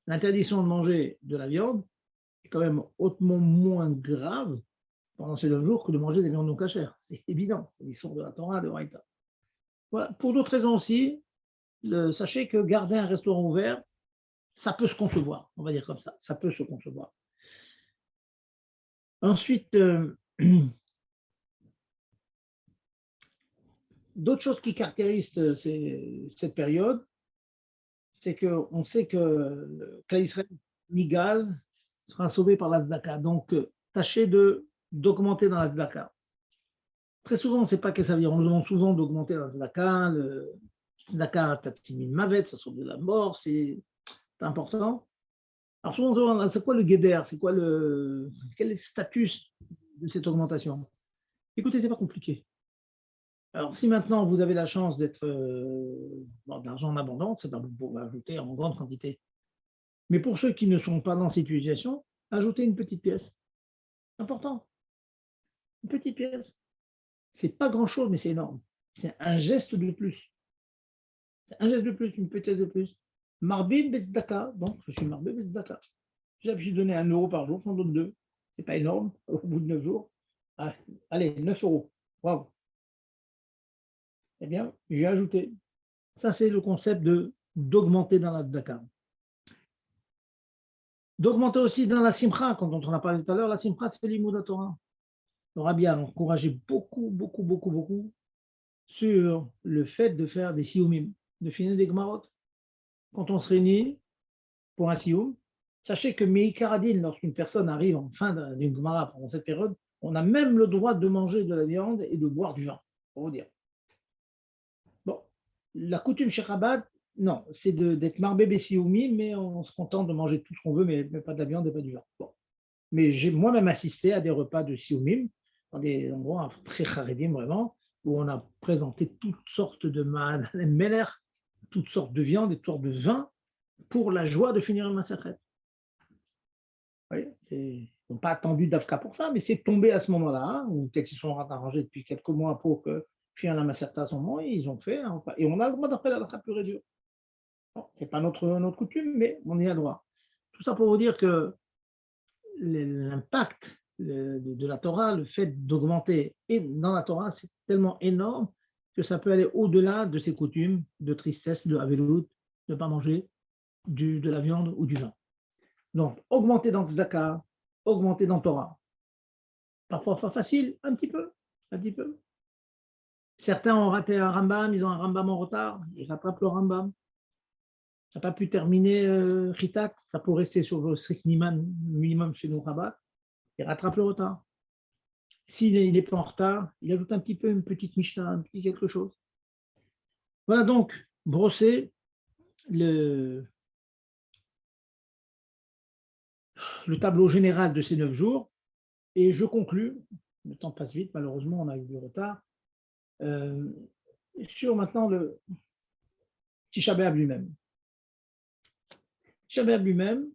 Speaker 3: L'interdiction de manger de la viande est quand même hautement moins grave pendant ces 9 jours que de manger des viandes non cachères. C'est évident, c'est l'histoire de la Torah, de Raïta. Voilà. Pour d'autres raisons aussi, sachez que garder un restaurant ouvert, ça peut se concevoir, on va dire comme ça peut se concevoir. Ensuite, d'autres choses qui caractérisent cette période, c'est qu'on sait que Israël, Migal, sera sauvé par la Tzedaka. Donc, tâchez d'augmenter dans la Tzedaka. Très souvent, on ne sait pas qu'est-ce que ça veut dire. On nous demande souvent d'augmenter dans la Tzedaka. Le Tzedaka, Tatsimin Mavet, ça sort de la mort, c'est important. Alors, souvent, on se demande, c'est quoi le Guéder? Quel est le statut de cette augmentation? Écoutez, ce n'est pas compliqué. Alors, si maintenant vous avez la chance d'être d'argent en abondance, c'est vous pouvez ajouter en grande quantité. Mais pour ceux qui ne sont pas dans cette situation, ajoutez une petite pièce. Important. Une petite pièce. C'est pas grand-chose, mais c'est énorme. C'est un geste de plus. C'est un geste de plus, une petite pièce de plus. Marbin Bezdaka, donc je suis Marbin Bezdaka. J'ai donné 1 euro par jour, j'en donne 2. C'est pas énorme, au bout de 9 jours. Allez, 9 euros. Waouh. Eh bien, j'ai ajouté. Ça, c'est le concept d'augmenter dans la tzedaka. D'augmenter aussi dans la simcha, quand on en a parlé tout à l'heure, la simcha, c'est l'imoud Torah. Le Rabbi a encouragé beaucoup sur le fait de faire des sioumim, de finir des gmarot. Quand on se réunit pour un sioum, sachez que Meikaradin, lorsqu'une personne arrive en fin d'une gmara pendant cette période, on a même le droit de manger de la viande et de boire du vin, pour vous dire. Bon, la coutume chez Chabad, non, c'est d'être marbé bessioumi, mais on se contente de manger tout ce qu'on veut, mais pas de la viande et pas du vin. Bon. Mais j'ai moi-même assisté à des repas de sioumim, dans des endroits très charedim vraiment, où on a présenté toutes sortes de meler, toutes sortes de viandes et toutes sortes de vins pour la joie de finir une massacrette. Oui, ils n'ont pas attendu d'Afka pour ça, mais c'est tombé à ce moment-là, hein, ou peut-être qu'ils sont arrangés depuis quelques mois pour que finir la massacrette à ce moment, et ils ont fait, hein, et on a le droit d'après la trappe pure et dure. Ce n'est pas notre coutume, mais on y a droit. Tout ça pour vous dire que l'impact de la Torah, le fait d'augmenter dans la Torah, c'est tellement énorme que ça peut aller au-delà de ses coutumes de tristesse, de avelout, de ne pas manger de la viande ou du vin. Donc, augmenter dans Tzedaka, augmenter dans Torah. Parfois pas facile, un petit peu. Certains ont raté un Rambam, ils ont un Rambam en retard, ils rattrapent le Rambam. Ça n'a pas pu terminer Chitat, ça peut rester sur le strict minimum chez nous Rabat, il rattrape le retard. S'il n'est pas en retard, il ajoute un petit peu une petite Mishnah, un petit quelque chose. Voilà donc, brosser le tableau général de ces 9 jours et je conclus, le temps passe vite, malheureusement, on a eu du retard, sur maintenant le Tisha B'Av lui-même. Tisha B'Av lui-même,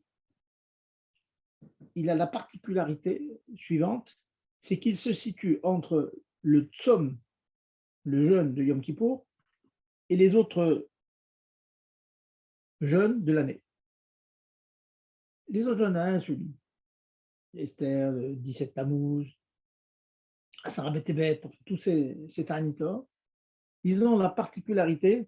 Speaker 3: il a la particularité suivante, c'est qu'il se situe entre le Tzom, le jeûne de Yom Kippour, et les autres jeûnes de l'année. Les autres jeûnes, hein, celui Esther, le 17 Tammuz, Asara B'Tevet, tous ces ta'anit-là, ils ont la particularité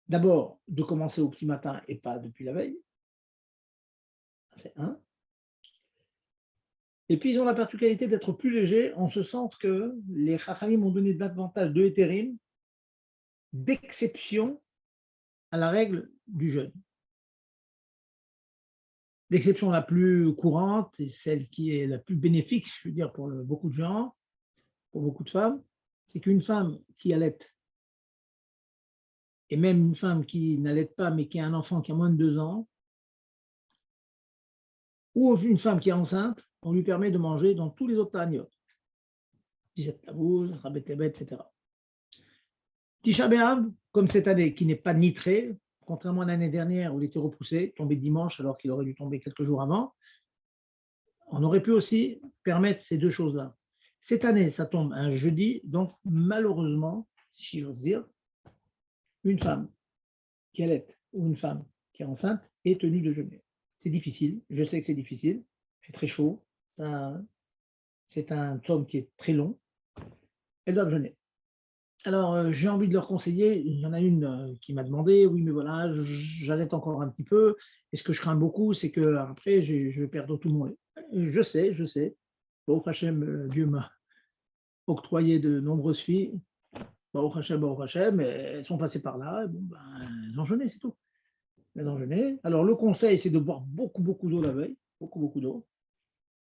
Speaker 3: d'abord de commencer au petit matin et pas depuis la veille, c'est un. Et puis ils ont la particularité d'être plus légers en ce sens que les Chachamim ont donné davantage de hétérim d'exception à la règle du jeûne. L'exception la plus courante et celle qui est la plus bénéfique, je veux dire, pour beaucoup de gens, pour beaucoup de femmes, c'est qu'une femme qui allait, et même une femme qui n'allait pas mais qui a un enfant qui a moins de 2 ans, ou une femme qui est enceinte, on lui permet de manger dans tous les autres ta'aniyot. 17 Tammuz, Rabbi Tebet, etc. Tisha B'Av, comme cette année, qui n'est pas nitrée, contrairement à l'année dernière où il était repoussé, tombé dimanche alors qu'il aurait dû tomber quelques jours avant, on aurait pu aussi permettre ces deux choses-là. Cette année, ça tombe un jeudi, donc malheureusement, si j'ose dire, une femme qui allait ou une femme qui est enceinte est tenue de jeûner. C'est difficile, je sais que c'est difficile, c'est très chaud, c'est un tome qui est très long, elles doivent jeûner. Alors, j'ai envie de leur conseiller, il y en a une qui m'a demandé, oui, mais voilà, j'allaite encore un petit peu, et ce que je crains beaucoup, c'est qu'après, je vais perdre tout mon lait. Je sais, Baruch Hashem, Dieu m'a octroyé de nombreuses filles, Baruch Hashem, elles sont passées par là, et bon, ben, elles ont jeûné, c'est tout. Elles ont jeûné. Alors, le conseil, c'est de boire beaucoup d'eau la veille, beaucoup d'eau,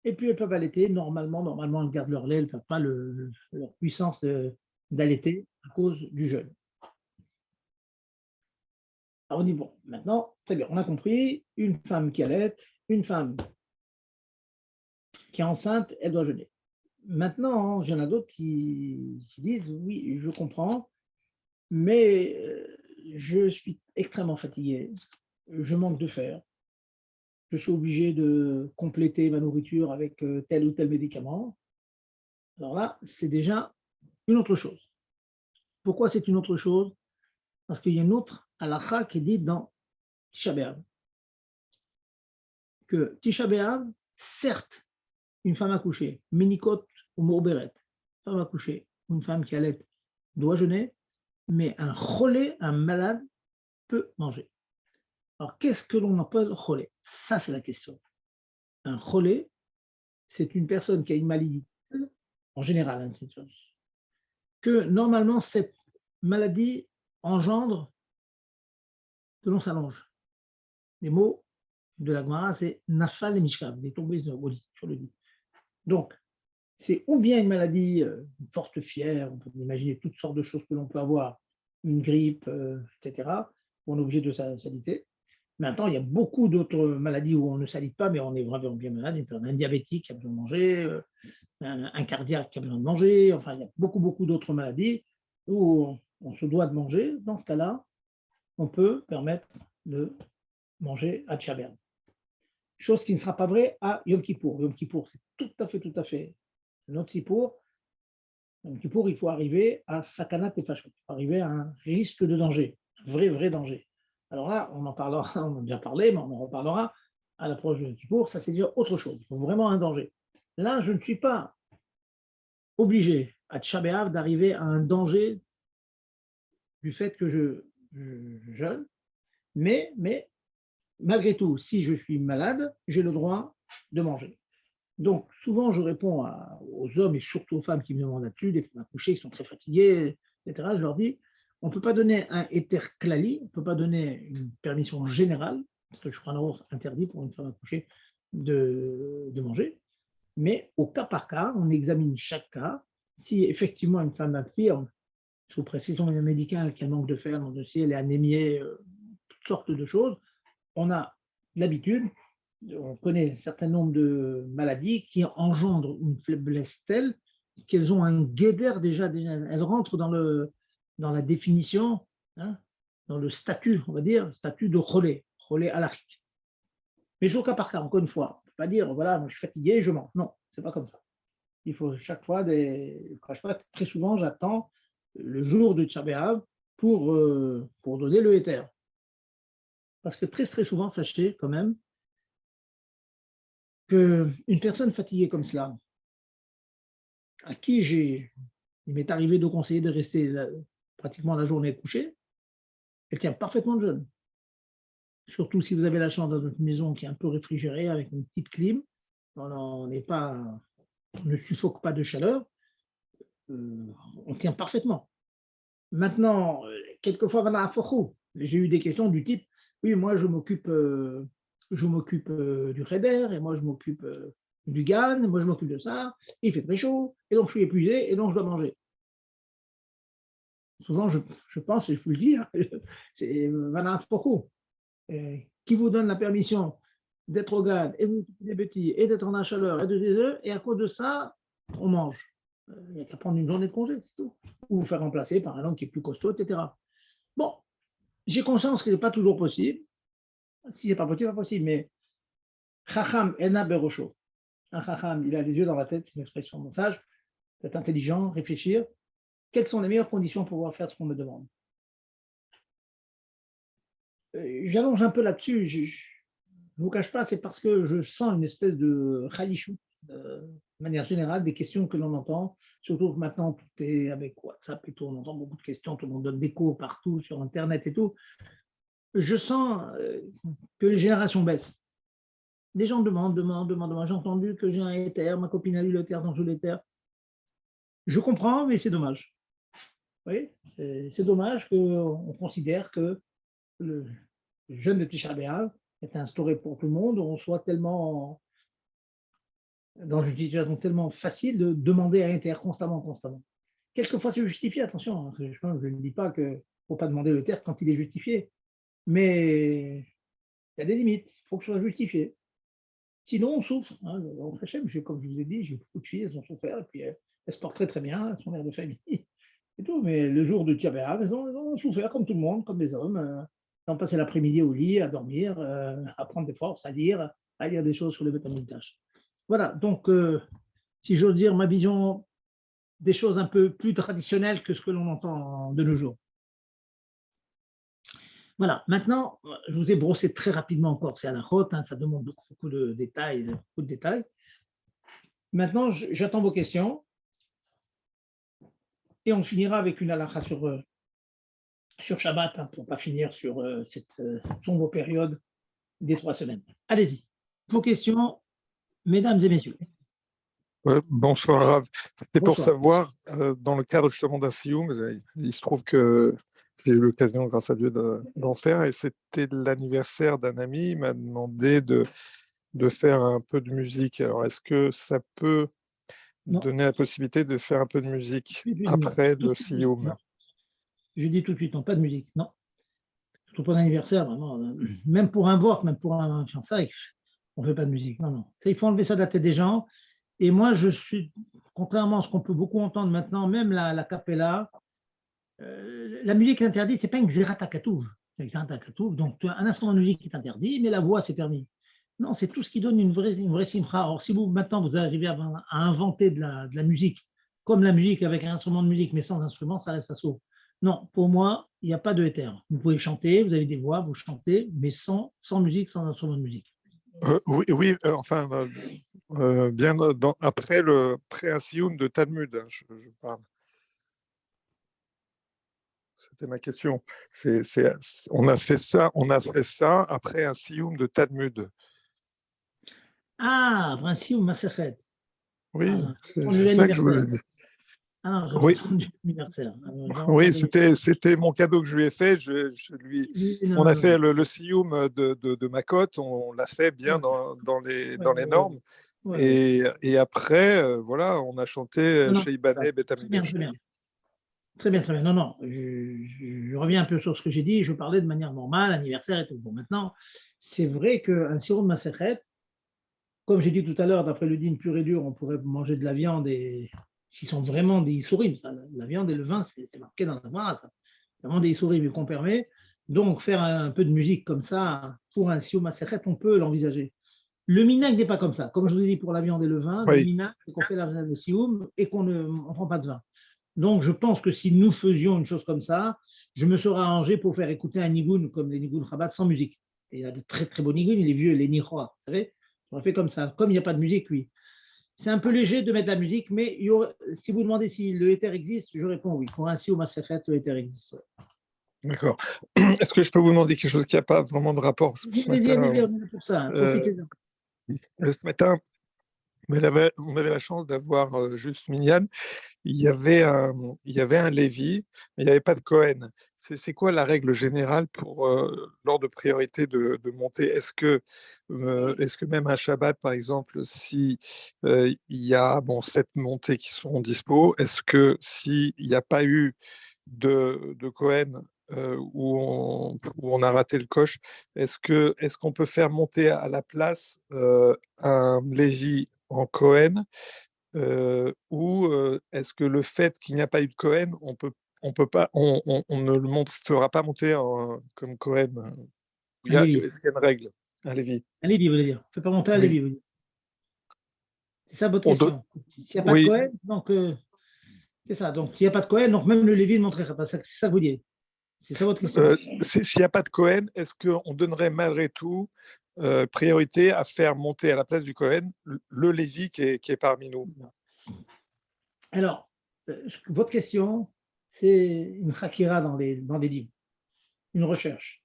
Speaker 3: et puis elles peuvent allaiter, normalement, elles gardent leur lait, elles ne perdent pas leur puissance d'allaiter à cause du jeûne. Alors on dit, bon, maintenant, très bien, on a compris, une femme qui allaite, une femme qui est enceinte, elle doit jeûner. Maintenant, il y en a d'autres qui disent, oui, je comprends, mais je suis extrêmement fatigué, je manque de fer, je suis obligé de compléter ma nourriture avec tel ou tel médicament. Alors là, c'est déjà une autre chose. Pourquoi c'est une autre chose? Parce qu'il y a une autre halakha qui est dite dans Tisha B'Av. Que Tisha B'Av, certes, une femme accouchée, minikot ou mourberet, femme accouchée, une femme qui allait doit jeûner, mais un cholé, un malade, peut manger. Alors, qu'est-ce que l'on appelle cholé? Ça, c'est la question. Un cholé, c'est une personne qui a une maladie, en général, hein, que normalement, cette maladie engendre que l'on s'allonge. Les mots de la Gemara, c'est nafal et mishkav, des tombées sur le lit. Donc, c'est ou bien une maladie, une forte fièvre, on peut imaginer toutes sortes de choses que l'on peut avoir, une grippe, etc., où on est obligé de s'aliter. Maintenant, il y a beaucoup d'autres maladies où on ne s'alite pas, mais on est vraiment bien malade. Un diabétique qui a besoin de manger, un cardiaque qui a besoin de manger, enfin, il y a beaucoup d'autres maladies où on se doit de manger. Dans ce cas-là, on peut permettre de manger à Tisha B'Av. Chose qui ne sera pas vraie à Yom Kippour. Yom Kippour, c'est tout à fait notre Kippour. Yom Kippour, il faut arriver à Sakanat et Fashot, il faut arriver à un risque de danger, un vrai danger. Alors là, on en parlera, on en a déjà parlé, mais on en reparlera à l'approche de Yom Kippour, ça c'est dire autre chose, il faut vraiment un danger. Là, je ne suis pas obligé à Tisha B'Av d'arriver à un danger du fait que je jeûne, mais malgré tout, si je suis malade, j'ai le droit de manger. Donc, souvent, je réponds aux hommes et surtout aux femmes qui me demandent là-dessus, des femmes accouchées qui sont très fatiguées, etc. Je leur dis, on ne peut pas donner un éther klali, on ne peut pas donner une permission générale, parce que je crois un interdit pour une femme accouchée de manger, mais au cas par cas, on examine chaque cas. Si effectivement une femme affirme sous prescription médicale, qui a manque de fer, manque de si, elle est anémiée, toutes sortes de choses. On a l'habitude, on connaît un certain nombre de maladies qui engendrent une faiblesse telle qu'elles ont un guédère déjà, elles rentrent dans la définition, hein, dans le statut, on va dire, statut de relais alarique. Mais c'est au cas par cas, encore une fois. On ne peut pas dire, voilà, moi, je suis fatigué, je mange. Non, ce n'est pas comme ça. Il faut chaque fois, très souvent, j'attends le jour de Tchá B'Av pour donner le éther. Parce que très, très souvent, sachez quand même qu'une personne fatiguée comme cela, à qui il m'est arrivé de conseiller de rester pratiquement la journée couchée, elle tient parfaitement le jeûne. Surtout si vous avez la chance dans votre maison qui est un peu réfrigérée avec une petite clim, on ne suffoque pas de chaleur, on tient parfaitement. Maintenant, quelquefois, j'ai eu des questions du type, oui, moi je m'occupe du Reder, et moi je m'occupe du GAN, et moi je m'occupe de ça, il fait très chaud, et donc je suis épuisé, et donc je dois manger. Souvent, je pense, et je vous le dis, hein, c'est qui vous donne la permission d'être au GAN, et de vous occuper des petits, et d'être en la chaleur, et de des œufs, et à cause de ça, on mange. Il n'y a qu'à prendre une journée de congé, c'est tout. Ou vous faire remplacer par un homme qui est plus costaud, etc. Bon, j'ai conscience que ce n'est pas toujours possible. Si ce n'est pas possible, pas possible, mais Chacham ena berosho. Un Chacham, il a les yeux dans la tête, c'est une expression de sage, d'être intelligent, réfléchir. Quelles sont les meilleures conditions pour pouvoir faire ce qu'on me demande? J'allonge un peu là-dessus, je ne vous cache pas, c'est parce que je sens une espèce de chalichou, de manière générale, des questions que l'on entend, surtout que maintenant tout est avec WhatsApp et tout, on entend beaucoup de questions, tout le monde donne des cours partout sur Internet et tout. Je sens que les générations baissent. Les gens demandent. J'ai entendu que j'ai un éther, ma copine a lu l'éther dans tout l'éther. Je comprends, mais c'est dommage. Oui, c'est dommage qu'on considère que le jeûne de Tisha B'Av est instauré pour tout le monde, on soit tellement dans une situation tellement facile de demander à l'éther constamment. Quelquefois, c'est justifié, attention, hein, je ne dis pas qu'il ne faut pas demander l'éther quand il est justifié, mais il y a des limites, il faut que ce soit justifié. Sinon, on souffre. Hein, comme je vous ai dit, j'ai beaucoup de filles, elles ont souffert, et puis elles se portent très très bien, elles sont mères de famille et tout, mais le jour de Tisha B'Av, elles ont souffert comme tout le monde, comme les hommes. Elles ont passé l'après-midi au lit, à dormir, à prendre des forces, à lire des choses sur le Beth Amikdash. Voilà, donc, si j'ose dire, ma vision des choses un peu plus traditionnelles que ce que l'on entend de nos jours. Voilà, maintenant, je vous ai brossé très rapidement encore, c'est à la route, hein, ça demande beaucoup de détails, Maintenant, j'attends vos questions et on finira avec une halakha sur Shabbat, hein, pour ne pas finir sur cette sombre période des 3 semaines. Allez-y, vos questions, mesdames et messieurs.
Speaker 4: Bonsoir Rav. C'était pour
Speaker 3: Bonsoir.
Speaker 4: savoir, dans le cadre justement d'un sioum, il se trouve que j'ai eu l'occasion, grâce à Dieu, d'en faire, et c'était l'anniversaire d'un ami. Il m'a demandé de faire un peu de musique. Alors, est-ce que ça peut
Speaker 3: Non.
Speaker 4: donner la possibilité de faire un peu de musique
Speaker 3: Oui,
Speaker 4: après
Speaker 3: non.
Speaker 4: le sioum?
Speaker 3: Non. Je dis tout de suite, non, pas de musique, non. Surtout pour l'anniversaire, vraiment. Même pour un vote, même pour un fiançailles, on ne fait pas de musique. Non. Ça, il faut enlever ça de la tête des gens. Et moi, je suis, contrairement à ce qu'on peut beaucoup entendre maintenant, même la cappella, la musique est interdite, ce n'est pas une xérat hakatouv. Donc, un instrument de musique est interdit, mais la voix, c'est permis. Non, c'est tout ce qui donne une vraie simcha. Or, si maintenant vous arrivez à inventer de la musique, comme la musique avec un instrument de musique, mais sans instrument, ça reste assaut. Non, pour moi, il n'y a pas de éther. Vous pouvez chanter, vous avez des voix, vous chantez, mais sans musique, sans instrument de musique.
Speaker 4: Oui, enfin, bien après un sioum de Talmud, hein, je parle. C'était ma question. On a fait ça après un sioum de Talmud.
Speaker 3: Ah, un sioum Masechet.
Speaker 4: Oui,
Speaker 3: c'est
Speaker 4: ça que je vous ai dit.
Speaker 3: Ah non,
Speaker 4: oui, oui, c'était mon cadeau que je lui ai fait. On a fait le sioum de Makot, on l'a fait bien dans les normes. Et après, voilà, on a chanté chez Ibané Bet Amikdash.
Speaker 3: Très bien, très bien. Non, non, je reviens un peu sur ce que j'ai dit. Je parlais de manière normale, anniversaire et tout. Bon, maintenant, c'est vrai qu'un sirop de Masechet, comme j'ai dit tout à l'heure, d'après le din pur et dur, on pourrait manger de la viande et s'ils sont vraiment des issourim, ça, la viande et le vin, c'est marqué dans la Gemara, ça. Vraiment des issourim qu'on permet. Donc, faire un peu de musique comme ça, pour un sirop Masechet, on peut l'envisager. Le minag n'est pas comme ça. Comme je vous ai dit pour la viande et le vin, le
Speaker 4: Oui,
Speaker 3: minag, c'est qu'on fait le sioum et qu'on ne prend pas de vin. Donc, je pense que si nous faisions une chose comme ça, je me serais arrangé pour faire écouter un nigoun comme les nigoun Chabad sans musique. Et il y a des très très beaux nigoun, les vieux, les nihoa, vous savez, on fait comme ça. Comme il n'y a pas de musique, oui. C'est un peu léger de mettre de la musique, mais si vous demandez si le éther existe, je réponds oui. Pour ainsi au Masséchet, le éther existe.
Speaker 4: d'accord. Est-ce que je peux vous demander quelque chose qui n'a pas vraiment de rapport? Parce que ce matin,
Speaker 3: On est pour ça, profitez-en.
Speaker 4: ce matin, on avait la chance d'avoir juste Minyan. Il y avait un Lévi, mais il n'y avait pas de Cohen. C'est quoi la règle générale pour l'ordre de priorité de monter? Est-ce que même un Shabbat, par exemple, si il y a 7 montées qui sont dispo, est-ce que s'il n'y a pas eu de Cohen où on a raté le coche, est-ce qu'on peut faire monter à la place un Lévi en Cohen, ou est-ce que le fait qu'il n'y a pas eu de Cohen, on peut pas, on ne le fera pas monter comme Cohen?
Speaker 3: Un Lévi.
Speaker 4: Est-ce qu'il y a une règle, un Lévi?
Speaker 3: Un Lévi, vous voulez dire. On ne fait pas monter un
Speaker 4: Oui.
Speaker 3: Lévi, vous voulez dire. C'est ça votre
Speaker 4: On doit-
Speaker 3: question. S'il n'y a pas de
Speaker 4: oui,
Speaker 3: Cohen, donc c'est ça. Donc, s'il n'y a pas de Cohen, donc même le Lévi ne montrerait pas. C'est ça que vous dites. C'est ça votre question.
Speaker 4: s'il n'y a pas de Cohen, est-ce qu'on donnerait malgré tout priorité à faire monter à la place du Cohen le Lévi qui est parmi nous?
Speaker 3: Alors, votre question, c'est une hakira dans les livres, une recherche.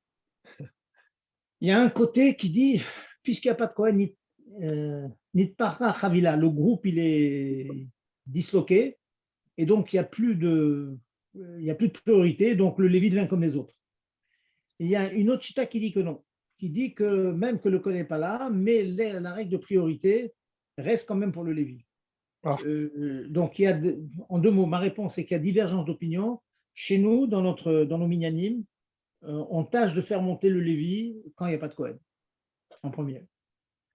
Speaker 3: Il y a un côté qui dit, puisqu'il n'y a pas de Cohen, ni de Parra Chavila, le groupe il est disloqué, et donc il n'y a plus de priorité, donc le Lévi devient comme les autres. Et il y a une autre chita qui dit que non, qui dit que même que le Cohen n'est pas là, mais la règle de priorité reste quand même pour le Lévi.
Speaker 4: Ah.
Speaker 3: Donc, en 2 mots, ma réponse est qu'il y a divergence d'opinion. Chez nous, dans nos minyanim, on tâche de faire monter le Lévi quand il n'y a pas de Cohen, en premier.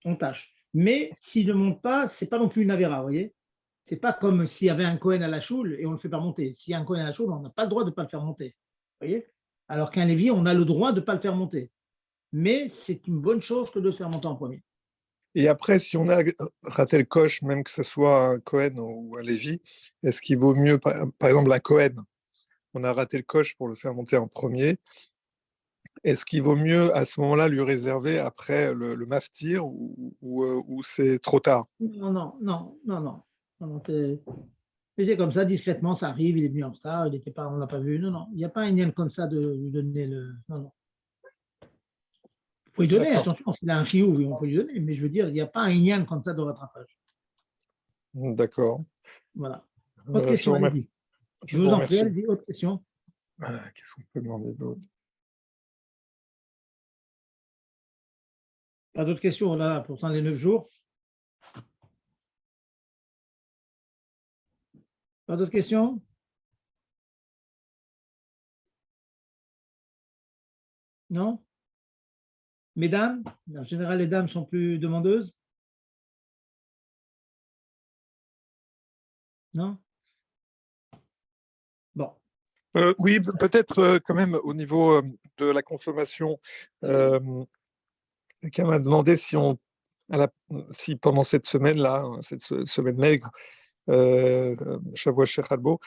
Speaker 3: On tâche. Mais s'il ne monte pas, ce n'est pas non plus une avéra, vous voyez. Ce n'est pas comme s'il y avait un Cohen à la choule et on ne le fait pas monter. S'il y a un Cohen à la choule, on n'a pas le droit de ne pas le faire monter. Vous voyez. Alors qu'un Lévi, on a le droit de ne pas le faire monter. Mais c'est une bonne chose que de le faire monter en premier.
Speaker 4: Et après, si on a raté le coche, même que ce soit un Cohen ou un Lévi, est-ce qu'il vaut mieux, par exemple, un Cohen, on a raté le coche pour le faire monter en premier, est-ce qu'il vaut mieux à ce moment-là lui réserver après le maftir ou c'est trop tard?
Speaker 3: Non, non, non, non, non. Non, c'est comme ça, discrètement, ça arrive, il est venu en retard, il était pas, on ne l'a pas vu. Non, non, il n'y a pas un lien comme ça de lui donner le. Non, non. Il faut lui donner,
Speaker 4: D'accord.
Speaker 3: attention, s'il a un fiou, oui, on peut lui donner, mais je veux dire, il n'y a pas un lien comme ça de rattrapage.
Speaker 4: D'accord.
Speaker 3: Voilà. Autre
Speaker 4: Je te
Speaker 3: question, allez-y.
Speaker 4: remercie.
Speaker 3: Je vous en prie, allez-y, autre question.
Speaker 4: Qu'est-ce qu'on peut demander d'autre?
Speaker 3: Pas d'autres questions, là, pourtant les 9 jours. Pas d'autres questions? Non? Mesdames? En général, les dames sont plus demandeuses? Non? Bon.
Speaker 4: Oui, peut-être quand même au niveau de la consommation. Quelqu'un m'a demandé si pendant cette semaine-là, cette semaine maigre, Shavua Shechalbo,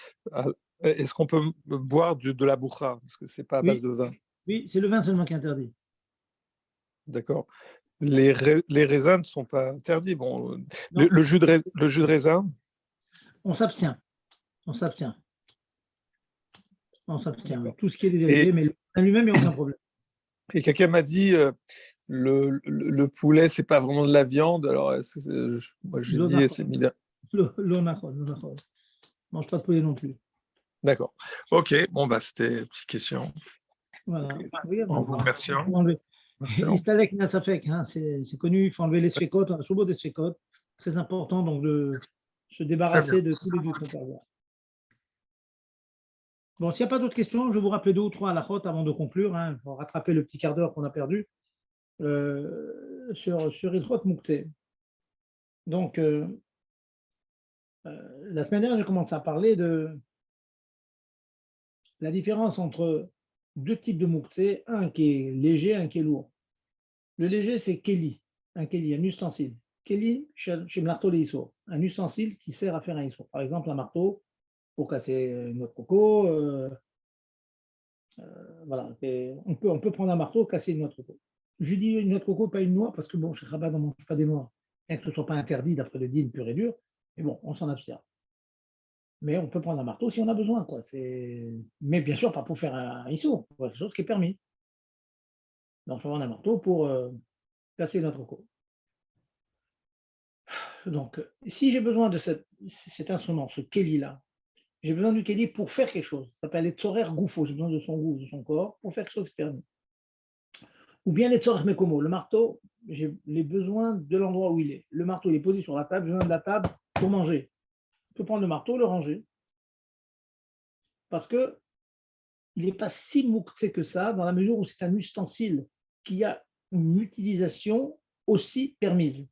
Speaker 4: est-ce qu'on peut boire de la boucha? Parce que ce n'est pas à base
Speaker 3: Oui,
Speaker 4: de vin.
Speaker 3: oui, c'est le vin seulement qui est interdit.
Speaker 4: D'accord. Les raisins ne sont pas interdits. Bon,
Speaker 3: Non.
Speaker 4: le jus de raisin,
Speaker 3: On s'abstient. On s'abstient. On s'abstient.
Speaker 4: d'accord.
Speaker 3: Tout ce qui est dérivé, mais le vin lui-même, il n'y a aucun problème.
Speaker 4: Et quelqu'un m'a dit le poulet, c'est pas vraiment de la viande. Alors, moi, je
Speaker 3: L'eau
Speaker 4: dis, c'est mis.
Speaker 3: L'eau nachon. Mange pas de poulet non plus.
Speaker 4: D'accord. Ok. Bon, bah, c'était une petite question.
Speaker 3: Voilà.
Speaker 4: Ok.
Speaker 3: Oui,
Speaker 4: En vous remerciant.
Speaker 3: Istalek Nasafek, hein, c'est connu, il faut enlever les sfekot, un choubo des sfekot. Très important donc de se débarrasser de tous les doutes qu'on peut avoir. Bon, s'il n'y a pas d'autres questions, je vais vous rappeler 2 ou 3 à la faute avant de conclure, hein, pour rattraper le petit quart d'heure qu'on a perdu sur Ilkhot Moukté. Donc, la semaine dernière, j'ai commencé à parler de la différence entre 2 types de Moukté, un qui est léger, un qui est lourd. Le léger, c'est Keli, un ustensile. Keli, chez Marteau les Issour, un ustensile qui sert à faire un Issour. Par exemple, un marteau pour casser une noix de coco. Voilà. Et on peut prendre un marteau, casser une noix de coco. Je dis une noix de coco, pas une noix, parce que bon, chez Rabat, on ne mange pas des noix, bien que ce ne soit pas interdit d'après le din pur et dur. Mais bon, on s'en abstient. Mais on peut prendre un marteau si on a besoin, quoi. Mais bien sûr, pas pour faire un Issour, pour quelque chose qui est permis. Donc, on peut prendre un marteau pour casser notre coco. Donc, si j'ai besoin de cet instrument, ce Keli-là, j'ai besoin du Keli pour faire quelque chose. Ça s'appelle les tzorer goufo. J'ai besoin de son goût, de son corps, pour faire quelque chose qui est permis. Ou bien les tzorer mekomo. Le marteau, j'ai les besoins de l'endroit où il est. Le marteau, il est posé sur la table, j'ai besoin de la table pour manger. Je peux prendre le marteau, le ranger. Parce que il n'est pas si mouktsé que ça, dans la mesure où c'est un ustensile qui a une utilisation aussi permise.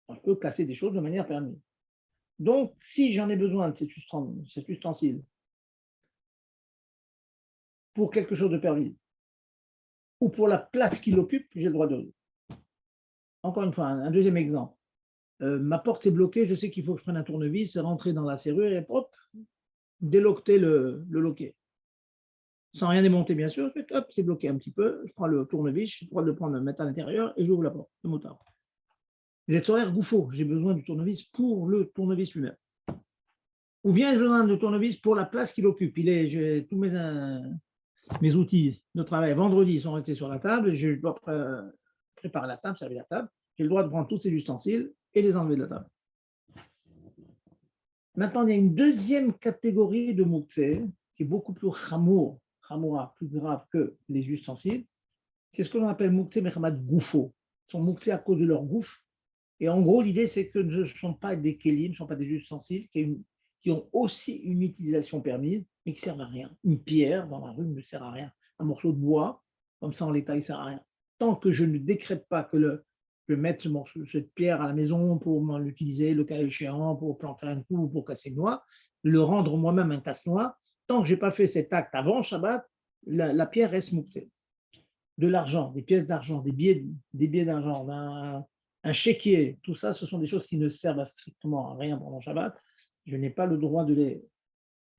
Speaker 3: On peut casser des choses de manière permise. Donc, si j'en ai besoin de cet ustensile pour quelque chose de permis, ou pour la place qu'il occupe, j'ai le droit de. Encore une fois, un deuxième exemple. Ma porte s'est bloquée, je sais qu'il faut que je prenne un tournevis, rentrer dans la serrure et hop, déloqueter le loquet. Sans rien démonter, bien sûr, hop, c'est bloqué un petit peu, je prends le tournevis, j'ai le droit de le prendre, le mettre à l'intérieur et j'ouvre la porte, le motard. Les horaires Gouffo, j'ai besoin du tournevis pour le tournevis lui-même. Ou bien j'ai besoin de tournevis pour la place qu'il occupe. J'ai tous mes outils de travail vendredi sont restés sur la table, je dois préparer la table, servir la table. J'ai le droit de prendre tous ces ustensiles et les enlever de la table. Maintenant, il y a une deuxième catégorie de mouktsé qui est beaucoup plus chamoura, plus grave que les ustensiles. C'est ce que l'on appelle mouktsé mechamad goufo. Ils sont mouktsé à cause de leur gouffre. Et en gros, l'idée, c'est que ce ne sont pas des kélim, ce ne sont pas des ustensiles qui ont aussi une utilisation permise, mais qui ne servent à rien. Une pierre dans la rue ne sert à rien. Un morceau de bois, comme ça en l'état, il ne sert à rien. Tant que je ne décrète pas que je mette cette pierre à la maison pour l'utiliser, le cas échéant, pour planter un clou ou pour casser une noix, le rendre moi-même un casse-noix, tant que je n'ai pas fait cet acte avant Shabbat, la pierre reste mouktée. De l'argent, des pièces d'argent, des billets d'argent, un chéquier, tout ça, ce sont des choses qui ne servent strictement à rien pendant Shabbat. Je n'ai pas le droit de les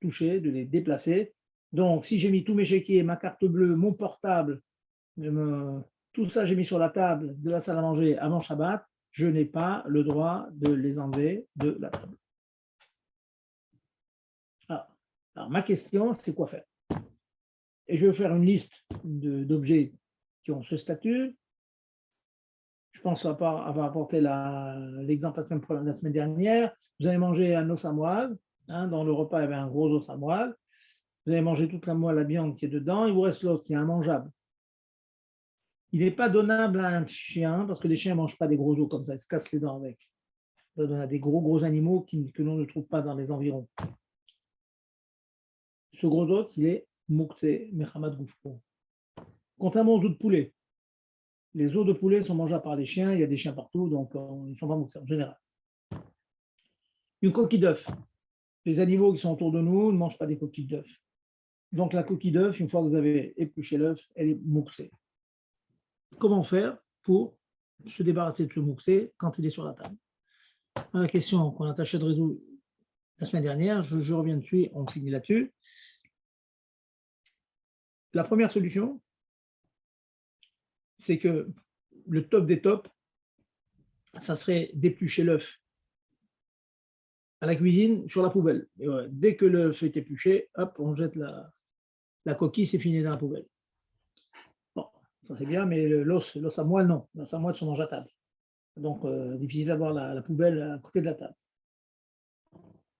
Speaker 3: toucher, de les déplacer. Donc, si j'ai mis tous mes chéquiers, ma carte bleue, mon portable, tout ça, j'ai mis sur la table de la salle à manger avant Shabbat, je n'ai pas le droit de les enlever de la table. Alors ma question, c'est quoi faire? Et je vais faire une liste d'objets qui ont ce statut. Je pense avoir apporté l'exemple la semaine dernière. Vous avez mangé un os à moelle. Dans le repas, il y avait un gros os à moelle. Vous avez mangé toute la moelle, la viande qui est dedans. Il vous reste l'os qui est immangeable. Il n'est pas donnable à un chien, parce que les chiens ne mangent pas des gros os comme ça. Ils se cassent les dents avec. Ça donne à des gros animaux que l'on ne trouve pas dans les environs. Ce gros os, il est mouktsé, mechamad goufro. Contrairement aux os de poulet. Les os de poulet sont mangeables par les chiens, il y a des chiens partout, donc ils ne sont pas moussés en général. Une coquille d'œuf. Les animaux qui sont autour de nous ne mangent pas des coquilles d'œuf. Donc la coquille d'œuf, une fois que vous avez épluché l'œuf, elle est moussée. Comment faire pour se débarrasser de ce moussé quand il est sur la table? La question qu'on a tâché de résoudre la semaine dernière, je reviens dessus, on finit là-dessus. La première solution, c'est que le top des tops, ça serait d'éplucher l'œuf à la cuisine sur la poubelle. Et ouais, dès que l'œuf est épluché, hop, on jette la coquille, c'est fini dans la poubelle. Bon, ça c'est bien, mais l'os à moelle, non. L'os à moelle se mange à table. Donc, difficile d'avoir la poubelle à côté de la table.